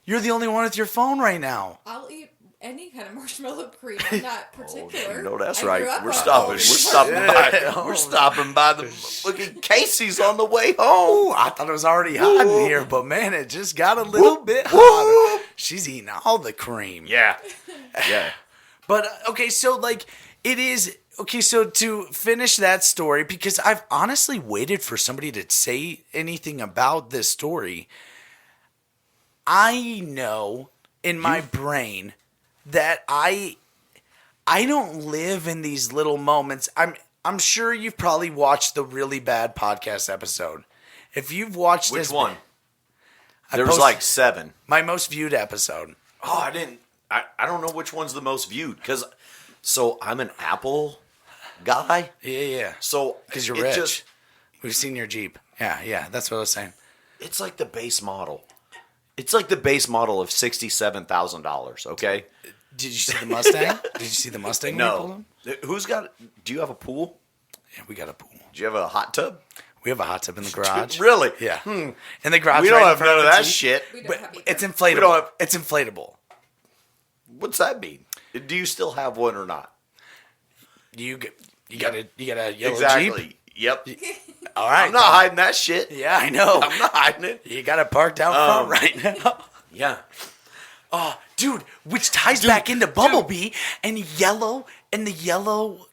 You're the only one with your phone right now. I'll eat any kind of marshmallow cream. I'm not particular. No, that's right. We're stopping by the fucking Casey's on the way home. Ooh, I thought it was already hot in here, but man, it just got a little bit hotter. She's eating all the cream. Yeah. Yeah. But okay, so like it is okay. So to finish that story, because I've honestly waited for somebody to say anything about this story. I know in my brain that I don't live in these little moments. I'm sure you've probably watched the really bad podcast episode. If you've watched Which this, one? There was like 7. My most viewed episode. Oh, I didn't. I don't know which one's the most viewed so I'm an Apple guy. Yeah. So because you're rich. We've seen your Jeep. Yeah. That's what I was saying. It's like the base model. It's like the base model of $67,000. Okay. Did you see the Mustang? Did you see the Mustang? No. Who's got? Do you have a pool? Yeah, we got a pool. Do you have a hot tub? We have a hot tub in the garage. Really? Yeah. In the garage. We don't have none of that shit. We don't have either. It's inflatable. It's inflatable. What's that mean? Do you still have one or not? You got a yellow Exactly. Jeep? Yep. All right. I'm not hiding that shit. Yeah, I know. I'm not hiding it. You got it parked out front right now. Yeah. Oh, dude, which ties back into Bumblebee and the yellow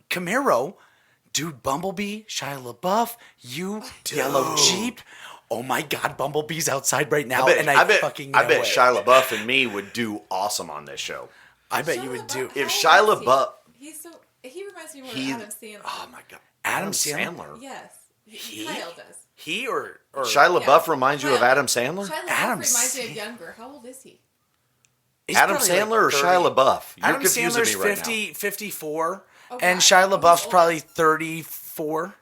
Camaro. Dude, Bumblebee, Shia LaBeouf, yellow Jeep. Oh my God, Bumblebee's outside right now, I bet Shia LaBeouf and me would do awesome on this show. I bet you would do. If Shia LaBeouf, he reminds me more of Adam Sandler. Oh my God, Adam Sandler. Yes, Kyle does. He or Shia LaBeouf reminds you of Adam Sandler? Shia LaBeouf reminds me of younger. How old is he? Adam Sandler or Shia LaBeouf? You're Adam confusing Sandler's me right 54, Okay. and Shia LaBeouf's probably 34.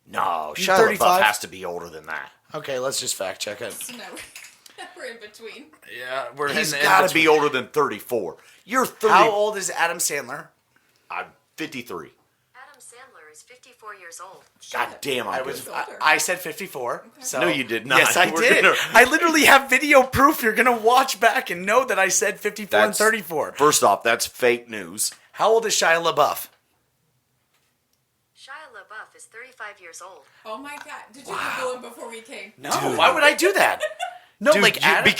now. No, Shia 35? LaBeouf has to be older than that. Okay, let's just fact check it. No, we're in between. Yeah, He's got to be older than 34. You're 30. How old is Adam Sandler? I'm 53. Adam Sandler is 54 years old. God damn, I said 54. Okay. So. No, you did not. Yes, I did. I literally have video proof. You're going to watch back and know that I said 54 and 34. First off, that's fake news. How old is Shia LaBeouf? Shia LaBeouf is 35 years old. Oh my God! Did you Google him before we came? No. Why would I do that? No, Dude, like Adam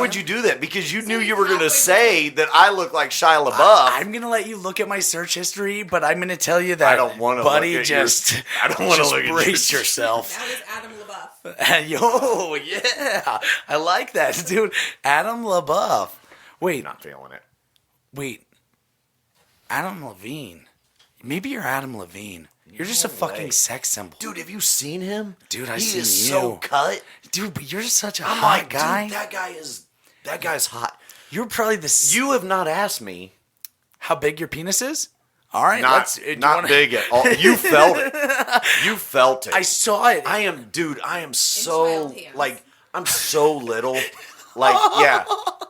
would you do that? Because you knew he's you were going to halfway say that I look like Shia LaBeouf. I'm going to let you look at my search history, but I'm going to tell you that, I don't want to buddy, look at just, I don't want to just look at brace yours. yourself. Now he's Adam LaBeouf. Yo, yeah. I like that, dude. Adam LaBeouf. Wait. Not feeling it. Wait. Adam Levine. Maybe you're Adam Levine. You're just a fucking sex symbol. Dude, have you seen him? Dude, I've he seen is you. so cut. Dude, but you're such a I'm hot like, guy. dude, that guy's hot. You're probably the... You have not asked me how big your penis is? All right, not big at all. You felt it. You felt it. I saw it. I am so, child hands. like, I'm so little. Like, yeah,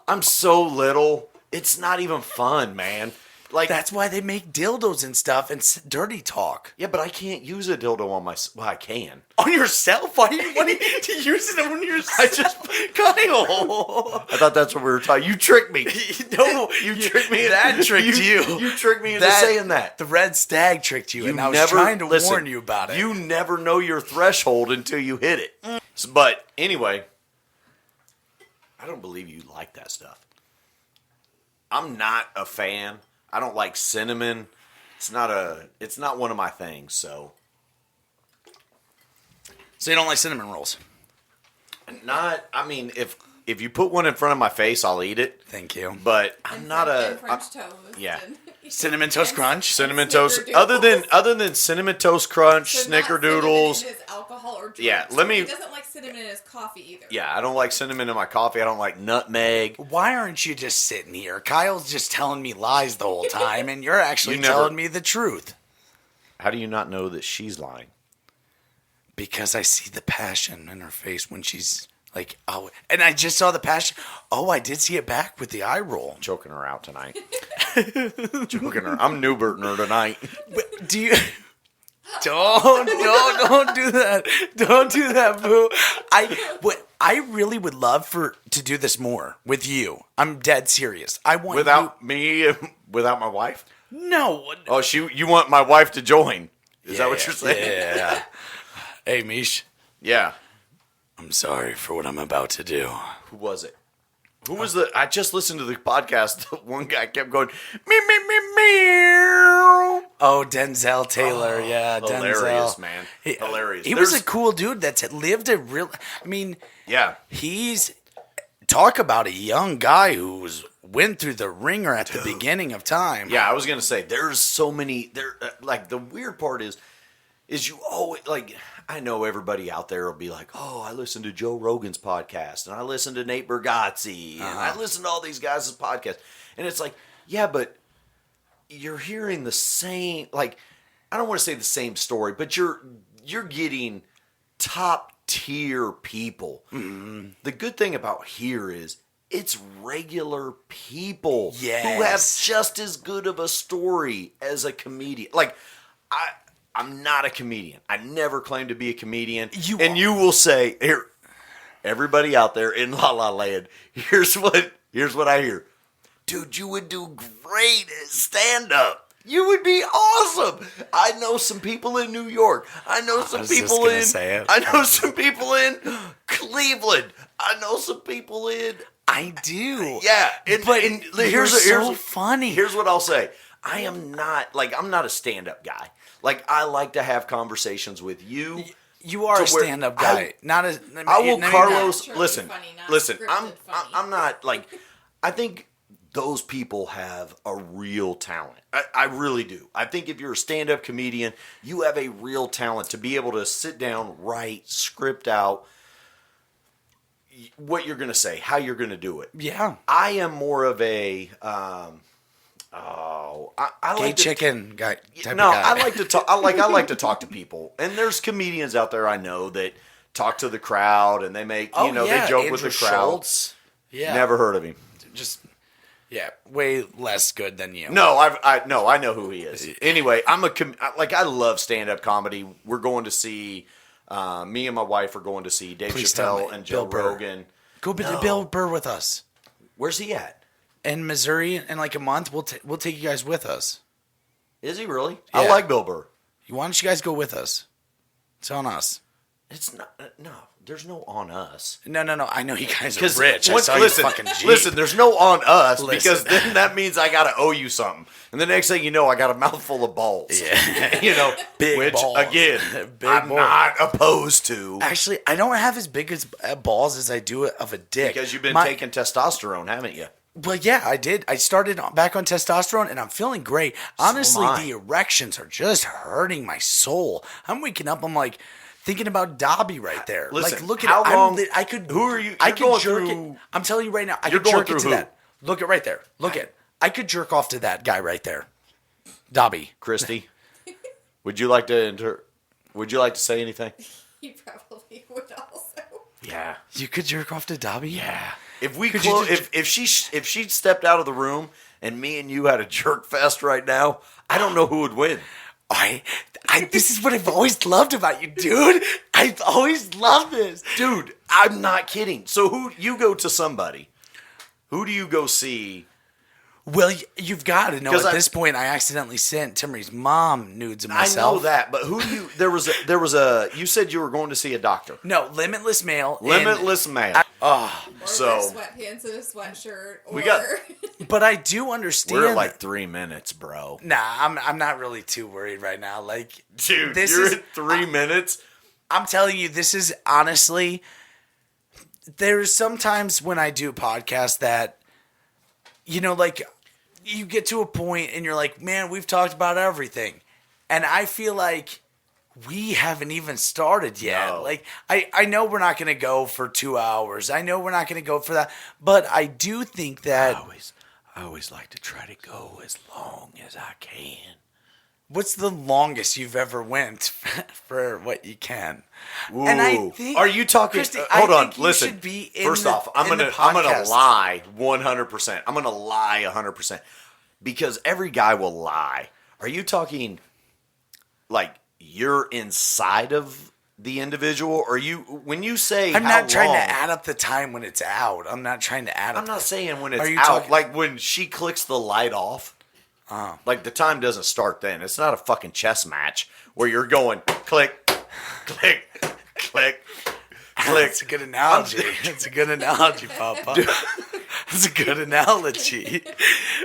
I'm so little. It's not even fun, man. Like, That's why they make dildos and stuff and dirty talk. yeah, but I can't use a dildo on my. Well, I can. On yourself? Why do you want to use it on yourself? I just, Kyle. I thought that's what we were talking. You tricked me. No, You tricked me. That tricked you. You tricked me into saying that. The red stag tricked you, and I was trying to warn you about it. You never know your threshold until you hit it. But anyway, I don't believe you like that stuff. I'm not a fan. I don't like cinnamon. It's not one of my things, so you don't like cinnamon rolls? I mean, if you put one in front of my face, I'll eat it. Thank you. But I'm not And French toast. yeah. Cinnamon Toast Crunch? Cinnamon toast. Other than cinnamon toast crunch, So not snickerdoodles. cinnamon in his alcohol or drinks. Yeah, He doesn't like cinnamon in his coffee either. Yeah, I don't like cinnamon in my coffee. I don't like nutmeg. Why aren't you just sitting here? Kyle's just telling me lies the whole time, and you're actually You never- telling me the truth. How do you not know that she's lying? Because I see the passion in her face when she's like, oh, and I just saw the passion. Oh, I did see it back with the eye roll. Choking her out tonight. Choking her. I'm Neuberting her tonight. Do you? Don't do that. Don't do that, boo. I really would love to do this more with you. I'm dead serious. I want Without my wife? No. Oh, you want my wife to join? Is that what you're saying? Yeah. Hey, Mish. Yeah. I'm sorry for what I'm about to do. Who was it? Who was I just listened to the podcast. One guy kept going, me, me, me, me. Oh, Denzel Taylor. Yeah, hilarious, Denzel. man. Hilarious. He was a cool dude that's lived a real... I mean... Yeah. Talk about a young guy who went through the ringer at the beginning of time. Yeah, I was going to say, there's so many... like, the weird part is, is you always, like, I know everybody out there will be like, oh, I listen to Joe Rogan's podcast, and I listen to Nate Bargatze, and I listen to all these guys' podcasts. And it's like, yeah, but you're hearing the same, like, I don't want to say the same story, but you're getting top tier people. Mm-hmm. The good thing about here is it's regular people who have just as good of a story as a comedian. Like, I'm not a comedian. I never claimed to be a comedian. You will say, here, everybody out there in La La Land, here's what I hear. Dude, you would do great at stand-up. You would be awesome. I know some people in New York. I know some people in Cleveland. I know some people in. I do. Yeah, here's so funny. Here's what I'll say. I'm not a stand-up guy. Like, I like to have conversations with you. You are a stand-up guy. Carlos. Listen. Funny. I'm not like. I think those people have a real talent. I really do. I think if you're a stand-up comedian, you have a real talent to be able to sit down, write, script out what you're going to say, how you're going to do it. Yeah. I am more of a I gay like chicken guy. Type no, of guy. I like to talk. I like to talk to people, and there's comedians out there I know that talk to the crowd, and they make they joke Andrew with the crowd. Schultz. Yeah, Never heard of him. Just way less good than you. No, I know who he is. Anyway, I love stand-up comedy. We're going to see. Me and my wife are going to see Dave Chappelle and Joe Rogan. Go to Bill Burr with us. Where's he at? In Missouri, in like a month. We'll take you guys with us. Is he really? Yeah. I like Bill Burr. Why don't you guys go with us? It's on us. It's not. No, there's no on us. No. I know you guys are rich. Listen, there's no on us because then that means I gotta owe you something, and the next thing you know, I got a mouthful of balls. Yeah, big balls. Again, I'm not opposed to. Actually, I don't have as big as balls as I do of a dick because you've been taking testosterone, haven't you? Well, yeah, I did. I started back on testosterone, and I'm feeling great. Honestly, the erections are just hurting my soul. I'm waking up, I'm like thinking about Dobby right there. Listen, like, look at how it. long? I could. Who are you? I could jerk through, it. I'm telling you right now. I you're could going jerk it through to who? that. Look at right there. Look at. I could jerk off to that guy right there, Dobby. Christy, would you like to say anything? He probably would also. Yeah, you could jerk off to Dobby. Yeah. If she stepped out of the room and me and you had a jerk fest right now, I don't know who would win. This is what I've always loved about you, dude. I've always loved this. Dude, I'm not kidding. So who you go to somebody? Who do you go see? Well, you've got to know at this point I accidentally sent Timmery's mom nudes of myself. I know that, but who do you there was a you said you were going to see a doctor. No, Limitless Male. Or sweatpants and a sweatshirt. But I do understand. We're at like 3 minutes, bro. Nah, I'm not really too worried right now. Like, dude, you're at 3 minutes. I'm telling you, this is honestly. There's sometimes when I do podcasts that, like, you get to a point and you're like, man, we've talked about everything, and I feel like we haven't even started yet. No. Like, I know we're not going to go for 2 hours. I know we're not going to go for that, but I do think that. I always like to try to go as long as I can. What's the longest you've ever went for what you can? Ooh. And I think, are you talking? Christy, hold on, listen. First off, I'm gonna lie 100%. I'm gonna lie 100% because every guy will lie. Are you talking like you're inside of the individual, or when you say I'm not trying to add up the time when it's out. I'm not trying to add up. I'm not saying when it's out. Like when she clicks the light off. Like the time doesn't start then. It's not a fucking chess match where you're going click, click, click, click. That's a good analogy. That's a good analogy, Papa. That's a good analogy.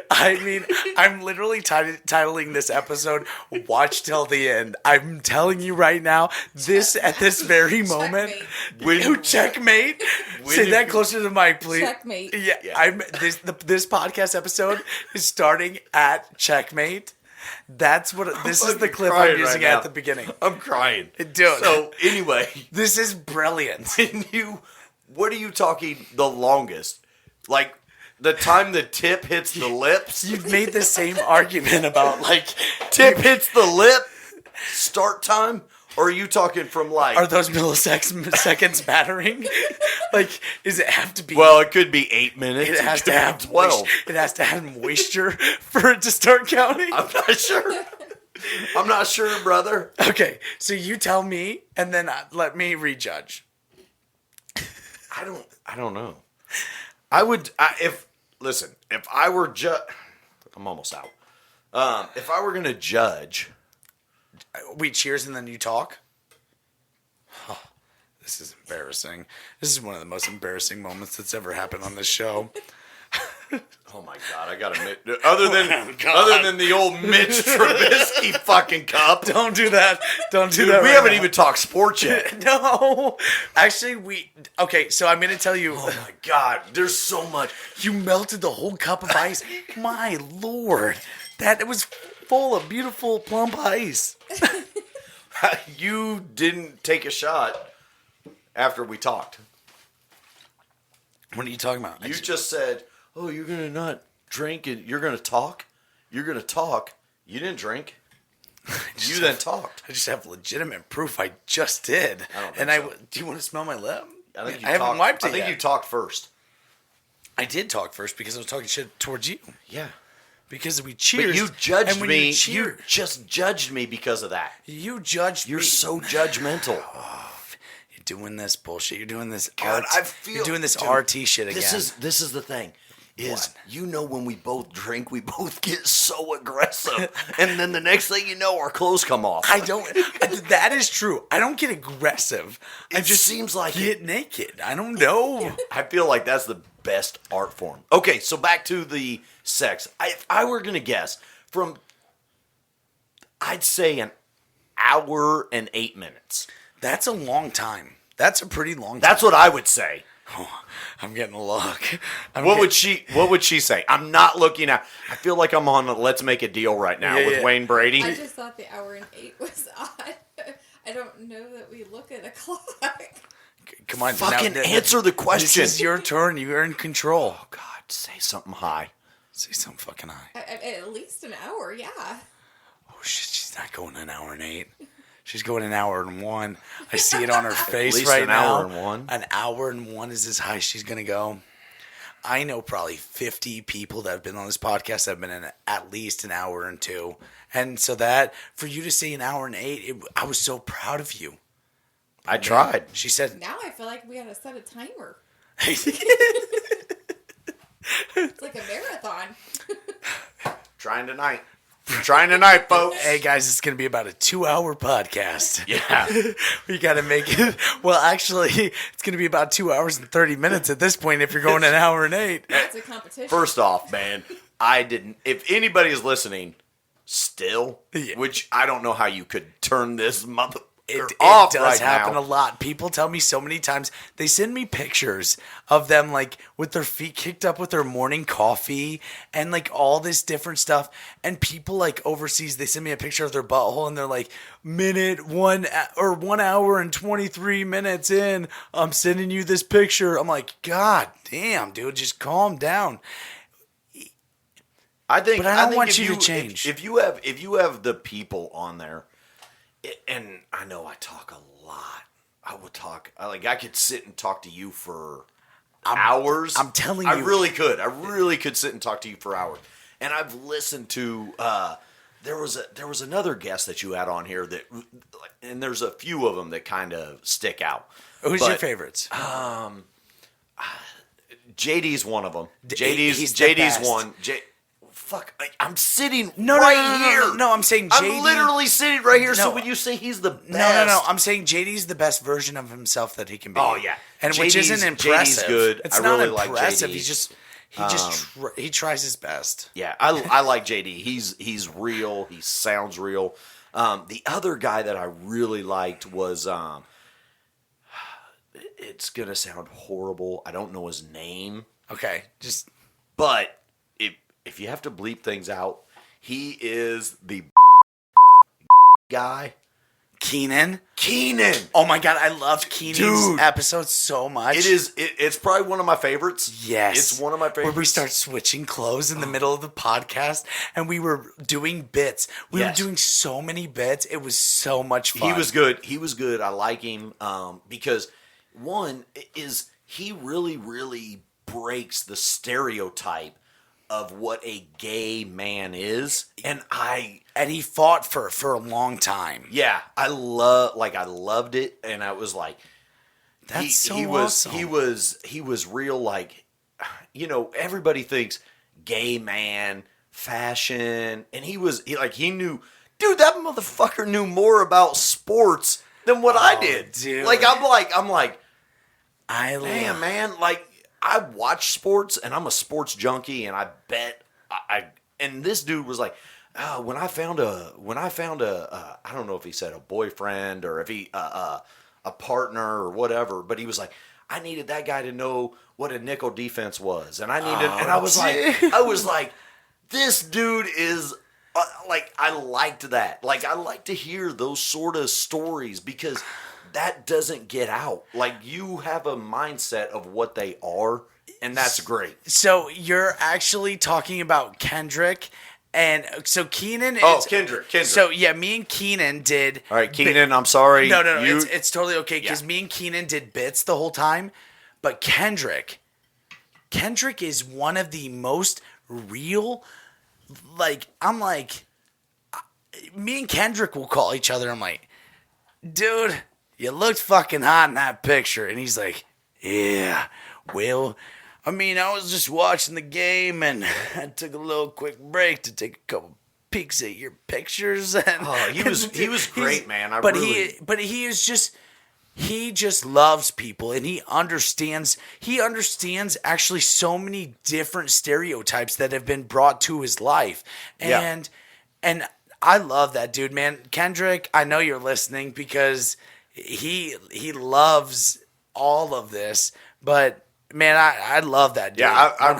I mean, I'm literally titling this episode "Watch Till the End." I'm telling you right now, at this very moment, checkmate. Say that closer to the mic, please. Checkmate. Yeah. This podcast episode is starting at checkmate. That's what this is. The clip I'm crying using right now. at the beginning. I'm crying. Dude. So anyway, This is brilliant. what are you talking the longest? Like the time the tip hits the lips? You've made the same argument about like Tip hits the lip, start time? Or are you talking from like... Are those milliseconds mattering? Like, does it have to be... Well, it could be 8 minutes. it has to could be have 12. It has to have moisture for it to start counting. I'm not sure. I'm not sure, brother. Okay, so you tell me, and then let me rejudge. I don't know. If I were I'm almost out. If I were going to judge... We cheers and then you talk? Oh, this is embarrassing. This is one of the most embarrassing moments that's ever happened on this show. Oh my God! I gotta admit, other than the old Mitch Trubisky fucking cup. Don't do that. Don't do that. We right haven't now. even talked sports yet. No. Actually, okay, so I'm going to tell you. Oh my God! There's so much. You melted the whole cup of ice. My Lord. It was full of beautiful plump ice. You didn't take a shot after we talked. What are you talking about? You just said, "Oh, you're gonna not drink and you're gonna talk. You're gonna talk." You didn't drink. You then talked. I just have legitimate proof I just did. I don't think so. Do you want to smell my lip? I think you haven't talked. wiped it I think yet. you talked first. I did talk first because I was talking shit towards you. Yeah. Because we cheered. But you judged and when me. You cheered, just judged me because of that. you judged You're me. so judgmental. You're doing this bullshit. You're doing this God, art. You're doing this dude, RT shit again. This is the thing. What? When we both drink, we both get so aggressive, and then the next thing you know, our clothes come off. I don't. That is true. I don't get aggressive. I It just seems like get naked. I don't know. I feel like that's the best art form. Okay, so back to the sex. If I were gonna guess, I'd say an hour and 8 minutes. That's a long time. That's a pretty long time. That's what I would say. Oh, I'm getting a look. What would she say? I'm not looking at. I feel like I'm on a Let's Make a Deal right now Yeah, with yeah. Wayne Brady. I just thought the hour and 8 was odd. I don't know that we look at a clock. Come on, Fucking answer the question. This is your turn. You're in control. Oh God, say something high. Say something fucking high. At least an hour, yeah. Oh shit, she's not going an hour and 8. She's going an hour and 1. I see it on her face least right an now. hour and 1. An hour and 1 is as high as she's gonna go. I know probably 50 people that have been on this podcast that have been in at least an hour and 2. And so that, for you to say an hour and 8, I was so proud of you. I tried. She said, Now I feel like we gotta set a timer. hey, It's like a marathon. Trying tonight, folks. hey guys, it's going to be about a 2-hour podcast. Yeah. We got to make it. Well, actually, it's going to be about 2 hours and 30 minutes at this point if you're going an hour and 8. It's a competition. First off, man, I didn't. If anybody is listening, still, Yeah. which I don't know how you could turn this mother It off does right happen now. a lot. People tell me so many times. They send me pictures of them like with their feet kicked up with their morning coffee and like all this different stuff. And people like overseas, they send me a picture of their butthole and they're like, 1 hour and 23 minutes in, I'm sending you this picture. I'm like, God damn, dude, just calm down. I think, But I don't think want if you to change. If you have the people on there, and I know I talk a lot. I could sit and talk to you for hours. I'm telling I you. really could. I really could sit and talk to you for hours. And I've listened to. There was another guest that you had on here that, and there's a few of them that kind of stick out. Who's your favorites? JD's one of them. He's the JD's best. one. Fuck! I'm sitting No, here. No, I'm saying JD. I'm literally sitting right here. So No. when you say he's the best, No. I'm saying JD's the best version of himself that he can be. Oh, yeah. and which JD's isn't impressive. good. It's I not really like impressive. JD. He tries his best. Yeah, I like JD. He's real. He sounds real. The other guy that I really liked was it's gonna sound horrible. I don't know his name, Okay, just but if you have to bleep things out, He is the guy. Keenan. Oh my God, I loved Keenan's episode so much. It's probably one of my favorites. Yes. It's one of my favorites. Where we start switching clothes in the middle of the podcast, and we were doing bits. We were doing so many bits. It was so much fun. He was good. I like him because, one, is he really, really breaks the stereotype of what a gay man is, and he fought for a long time. Yeah, I loved it, and I was like, that's awesome. He was real, like, everybody thinks gay man fashion, and he knew, dude, that motherfucker knew more about sports than what I did, dude. Like, I'm like, man, like, I watch sports, and I'm a sports junkie, and I bet and this dude was like, oh, when I found a I don't know if he said a boyfriend or if he a partner or whatever, but he was like, I needed that guy to know what a nickel defense was, and I was like, this dude is like, I liked that. Like, I like to hear those sort of stories because that doesn't get out. Like, you have a mindset of what they are, and that's great. So you're actually talking about Kendrick, and so Keenan. Kendrick. So yeah, me and Keenan did. All right, Keenan, I'm sorry. No, it's totally okay because me and Keenan did bits the whole time, but Kendrick is one of the most real. Like, I'm like, me and Kendrick will call each other. I'm like, dude, you looked fucking hot in that picture. And he's like, yeah, well, I mean, I was just watching the game and I took a little quick break to take a couple peeks at your pictures. And he was great, man. He just loves people, and he understands actually so many different stereotypes that have been brought to his life. And I love that dude, man. Kendrick, I know you're listening because he loves all of this, but man, I love that dude. Yeah, I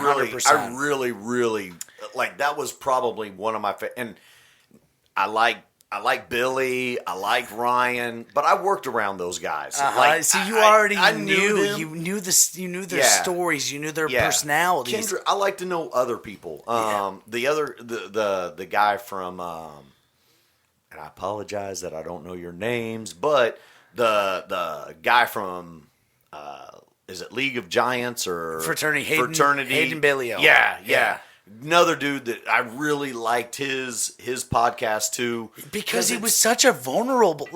really like, that was probably one of my and I like Billy, I like Ryan, but I worked around those guys. So you already knew them. You knew their stories, you knew their personalities. Kendrick, I like to know other people. The guy from and I apologize that I don't know your names, but the guy from is it League of Giants or Fraternity? Hayden Bailey. Yeah. Another dude that I really liked his podcast too, because he was such a vulnerable,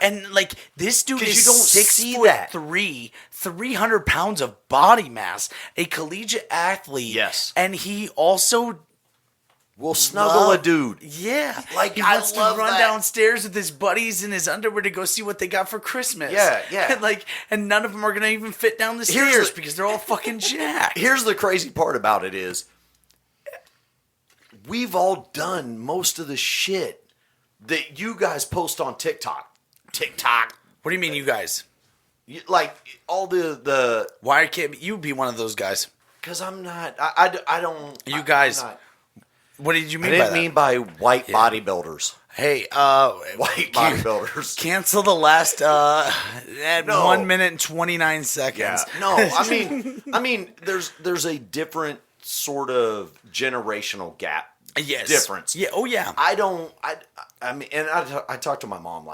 and like, this dude is you don't 6'3", 300 pounds of body mass, a collegiate athlete. Yes, and he also will snuggle a dude. Yeah, like, he wants to run downstairs with his buddies in his underwear to go see what they got for Christmas. Yeah. and none of them are gonna even fit down the stairs because they're all fucking jacked. Here's the crazy part about it is, we've all done most of the shit that you guys post on TikTok. What do you mean, you guys? Like, all the Why can't you be one of those guys? Because I'm not. I don't. You guys. What did you mean by that? I didn't mean by white bodybuilders. Hey, white bodybuilders. Cancel the last at 1 minute and 29 seconds. Yeah. No, I mean, there's a different sort of generational gap. Yes. Difference. Yeah. Oh yeah. I mean, and I talked to my mom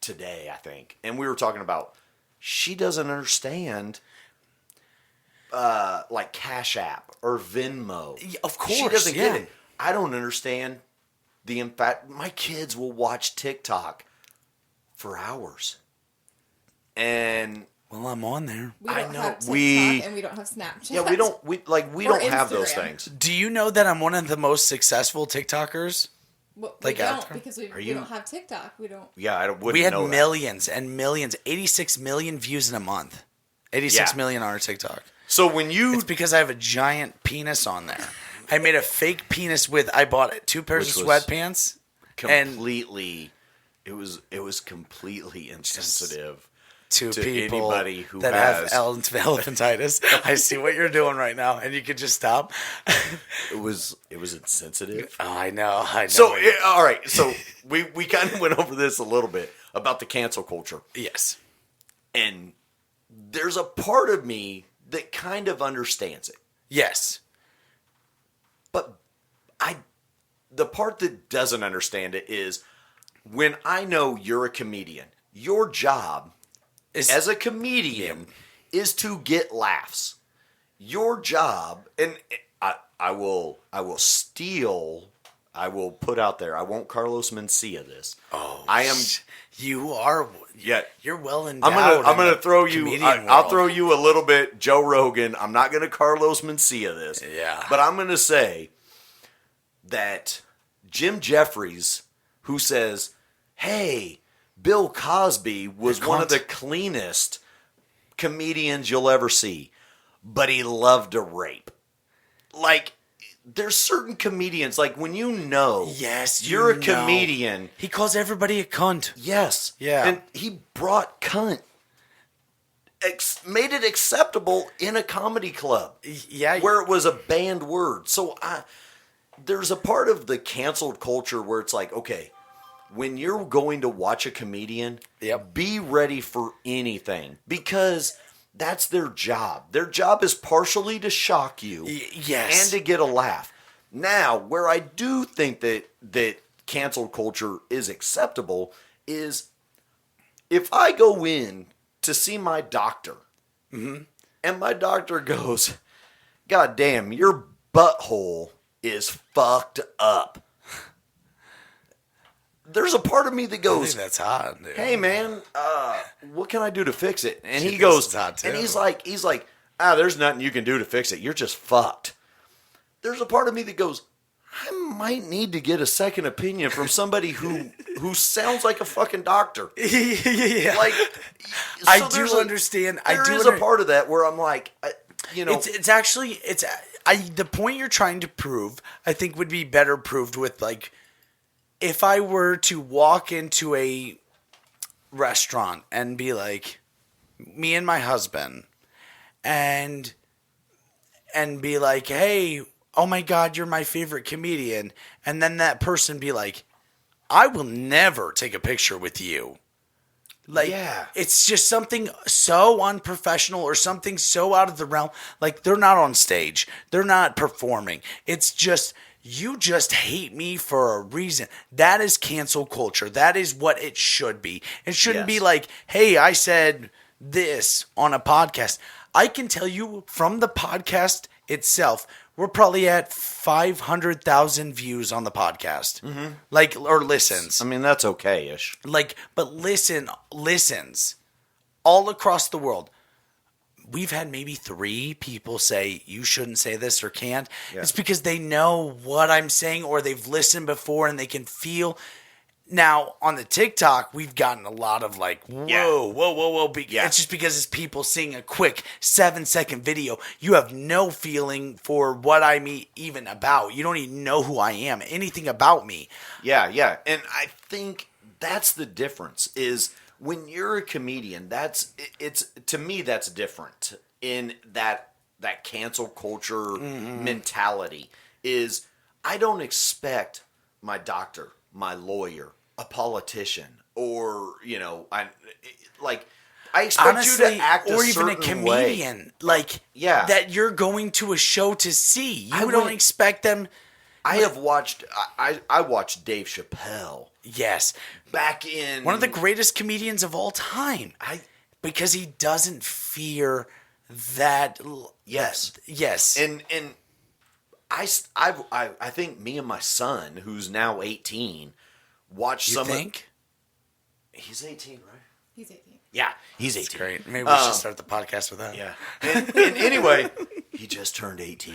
today, I think, and we were talking about, she doesn't understand like Cash App or Venmo. Yeah, of course. She doesn't get it. I don't understand in fact, my kids will watch TikTok for hours. And well, I'm on there. We don't have TikTok and we don't have Snapchat. Yeah, we don't have those things. Do you know that I'm one of the most successful TikTokers? Well, we don't, because we don't have TikTok. We don't. Yeah, I wouldn't We had know millions and millions, 86 million views in a month. 86 million on our TikTok. So when you... It's because I have a giant penis on there. I made a fake penis I bought 2 pairs of sweatpants. Completely... It was completely insensitive. to people anybody who that has have elephantitis. I see what you're doing right now, and you could just stop. It was insensitive. Oh, I know. So all right, so we kind of went over this a little bit about the cancel culture. Yes. And there's a part of me that kind of understands it. Yes. But the part that doesn't understand it is when I know you're a comedian, your job as a comedian is to get laughs. Your job, and I will put out there, I won't Carlos Mencia this. Oh, I am. You are. Yeah, you're well endowed. I'm gonna throw you. I'll world. throw you a little bit, Joe Rogan. I'm not gonna Carlos Mencia this. Yeah. But I'm gonna say that Jim Jeffries, who says, "Hey, Bill Cosby was one of the cleanest comedians you'll ever see, but he loved to rape." Like, there's certain comedians, like when you're a comedian. He calls everybody a cunt. Yes. Yeah. And he brought cunt. Made it acceptable in a comedy club. Yeah. Where it was a banned word. So there's a part of the canceled culture where it's like, okay, when you're going to watch a comedian, be ready for anything. Because that's their job. Their job is partially to shock you. Yes. And to get a laugh. Now, where I do think that cancel culture is acceptable is if I go in to see my doctor and my doctor goes, "God damn, your butthole is fucked up." There's a part of me that goes, I think that's hot, dude. "Hey man, what can I do to fix it?" And he goes, and he's like, "There's nothing you can do to fix it. You're just fucked." There's a part of me that goes, I might need to get a second opinion from somebody who sounds like a fucking doctor. Yeah. Like, so I do understand. There is a part of that where I'm like, it's actually the point you're trying to prove, I think, would be better proved with, like, if I were to walk into a restaurant and be like, me and my husband, and be like, "Hey, oh my God, you're my favorite comedian," and then that person be like, "I will never take a picture with you." Like, it's just something so unprofessional or something so out of the realm. Like, they're not on stage. They're not performing. It's just, you just hate me for a reason. That is cancel culture. That is what it should be. It shouldn't be like, "Hey, I said this on a podcast." I can tell you from the podcast itself, we're probably at 500,000 views on the podcast. Mm-hmm. Like, or listens. I mean, that's okay-ish. Like, but listens all across the world. We've had maybe 3 people say, "You shouldn't say this or can't." Yeah. It's because they know what I'm saying, or they've listened before and they can feel. Now, on the TikTok, we've gotten a lot of like, whoa. Yeah. It's just because it's people seeing a quick 7-second video. You have no feeling for what I'm even about. You don't even know who I am, anything about me. Yeah. And I think that's the difference is when you're a comedian, to me, that's different in that cancel culture mentality is I don't expect my doctor, my lawyer, a politician, or I expect honestly, you to act or a even a certain comedian, way. like that you're going to a show to see. You don't expect them. I watched Dave Chappelle. Yes, back in one of the greatest comedians of all time. Because he doesn't fear that. Yes. And I think me and my son, who's now 18, watched some. He's 18, right? He's 18. Yeah, he's 18. That's great. Maybe we should start the podcast with that. Yeah. And anyway, he just turned 18.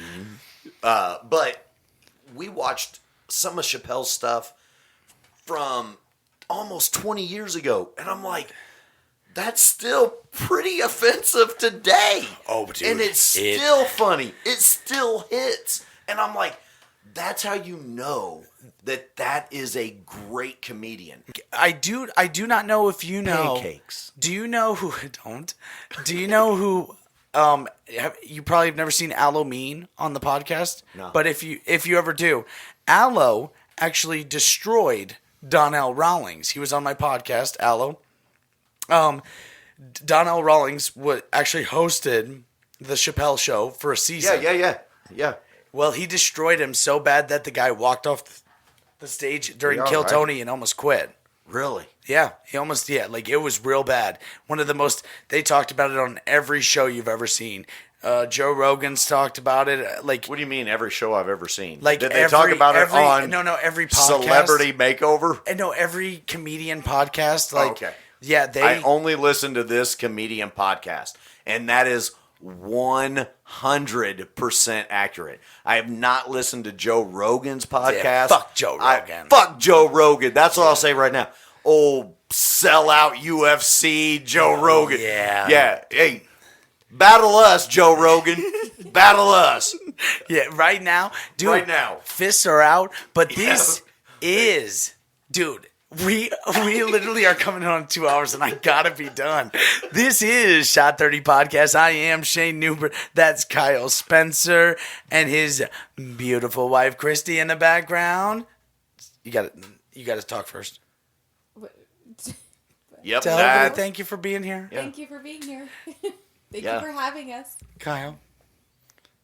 But we watched some of Chappelle's stuff from almost 20 years ago, and I'm like, that's still pretty offensive today. Oh, dude. And it's still funny. It still hits. And I'm like, That's how you know that is a great comedian. I do not know if you know. Pancakes. Do you know who? Don't. Do you know who? You probably have never seen Aloe Mean on the podcast. No. But if you ever do, Aloe actually destroyed Donnell Rawlings. He was on my podcast, Aloe. Donnell Rawlings actually hosted the Chappelle Show for a season. Yeah. Well, he destroyed him so bad that the guy walked off the stage during Yeah, Kill right. Tony and almost quit. Really? Yeah, like it was real bad. One of the most, they talked about it on every show you've ever seen. Joe Rogan's talked about it. Like, What do you mean every show I've ever seen? like Did they talk about it on every podcast. Celebrity Makeover? And no, every comedian podcast. Like, Okay. Yeah, I only listen to this comedian podcast, and that is 100% accurate. I have not listened to Joe Rogan's podcast. Yeah, fuck Joe Rogan. Fuck Joe Rogan. That's all I'll say right now. Oh, sellout UFC Joe Rogan. yeah. Yeah. Hey, battle us, Joe Rogan. Battle us. Yeah, right now, dude. Right now. Fists are out, but this is, dude. We literally are coming on 2 hours, and I gotta be done. This is Shot 30 Podcast. I am Shayne Neubert. That's Kyle Spencer and his beautiful wife Christy in the background. You got to talk first. Yep. Tell everybody thank you for being here. Yeah. Thank you for being here. Thank Yeah. you for having us. Kyle.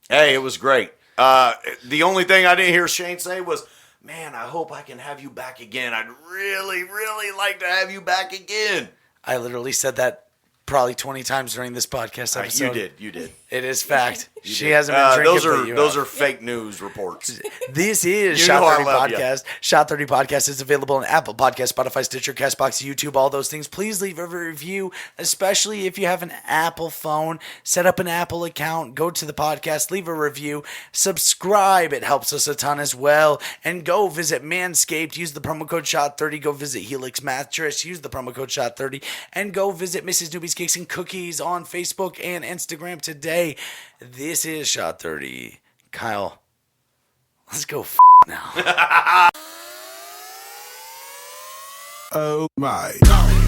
Hey, it was great. The only thing I didn't hear Shane say was, man, I hope I can have you back again. I'd really, really like to have you back again. I literally said that probably 20 times during this podcast episode. You did. It is fact. You She did. hasn't been drinking. Those are fake news reports. This is You Shot know I 30 love ya. Podcast. Shot 30 Podcast is available on Apple Podcast, Spotify, Stitcher, CastBox, YouTube, all those things. Please leave a review, especially if you have an Apple phone. Set up an Apple account. Go to the podcast. Leave a review. Subscribe. It helps us a ton as well. And go visit Manscaped. Use the promo code SHOT30. Go visit Helix Mattress. Use the promo code SHOT30. And go visit Mrs. Newbie's Cakes and Cookies on Facebook and Instagram today. This is Shot 30. Kyle, let's go now. Oh my.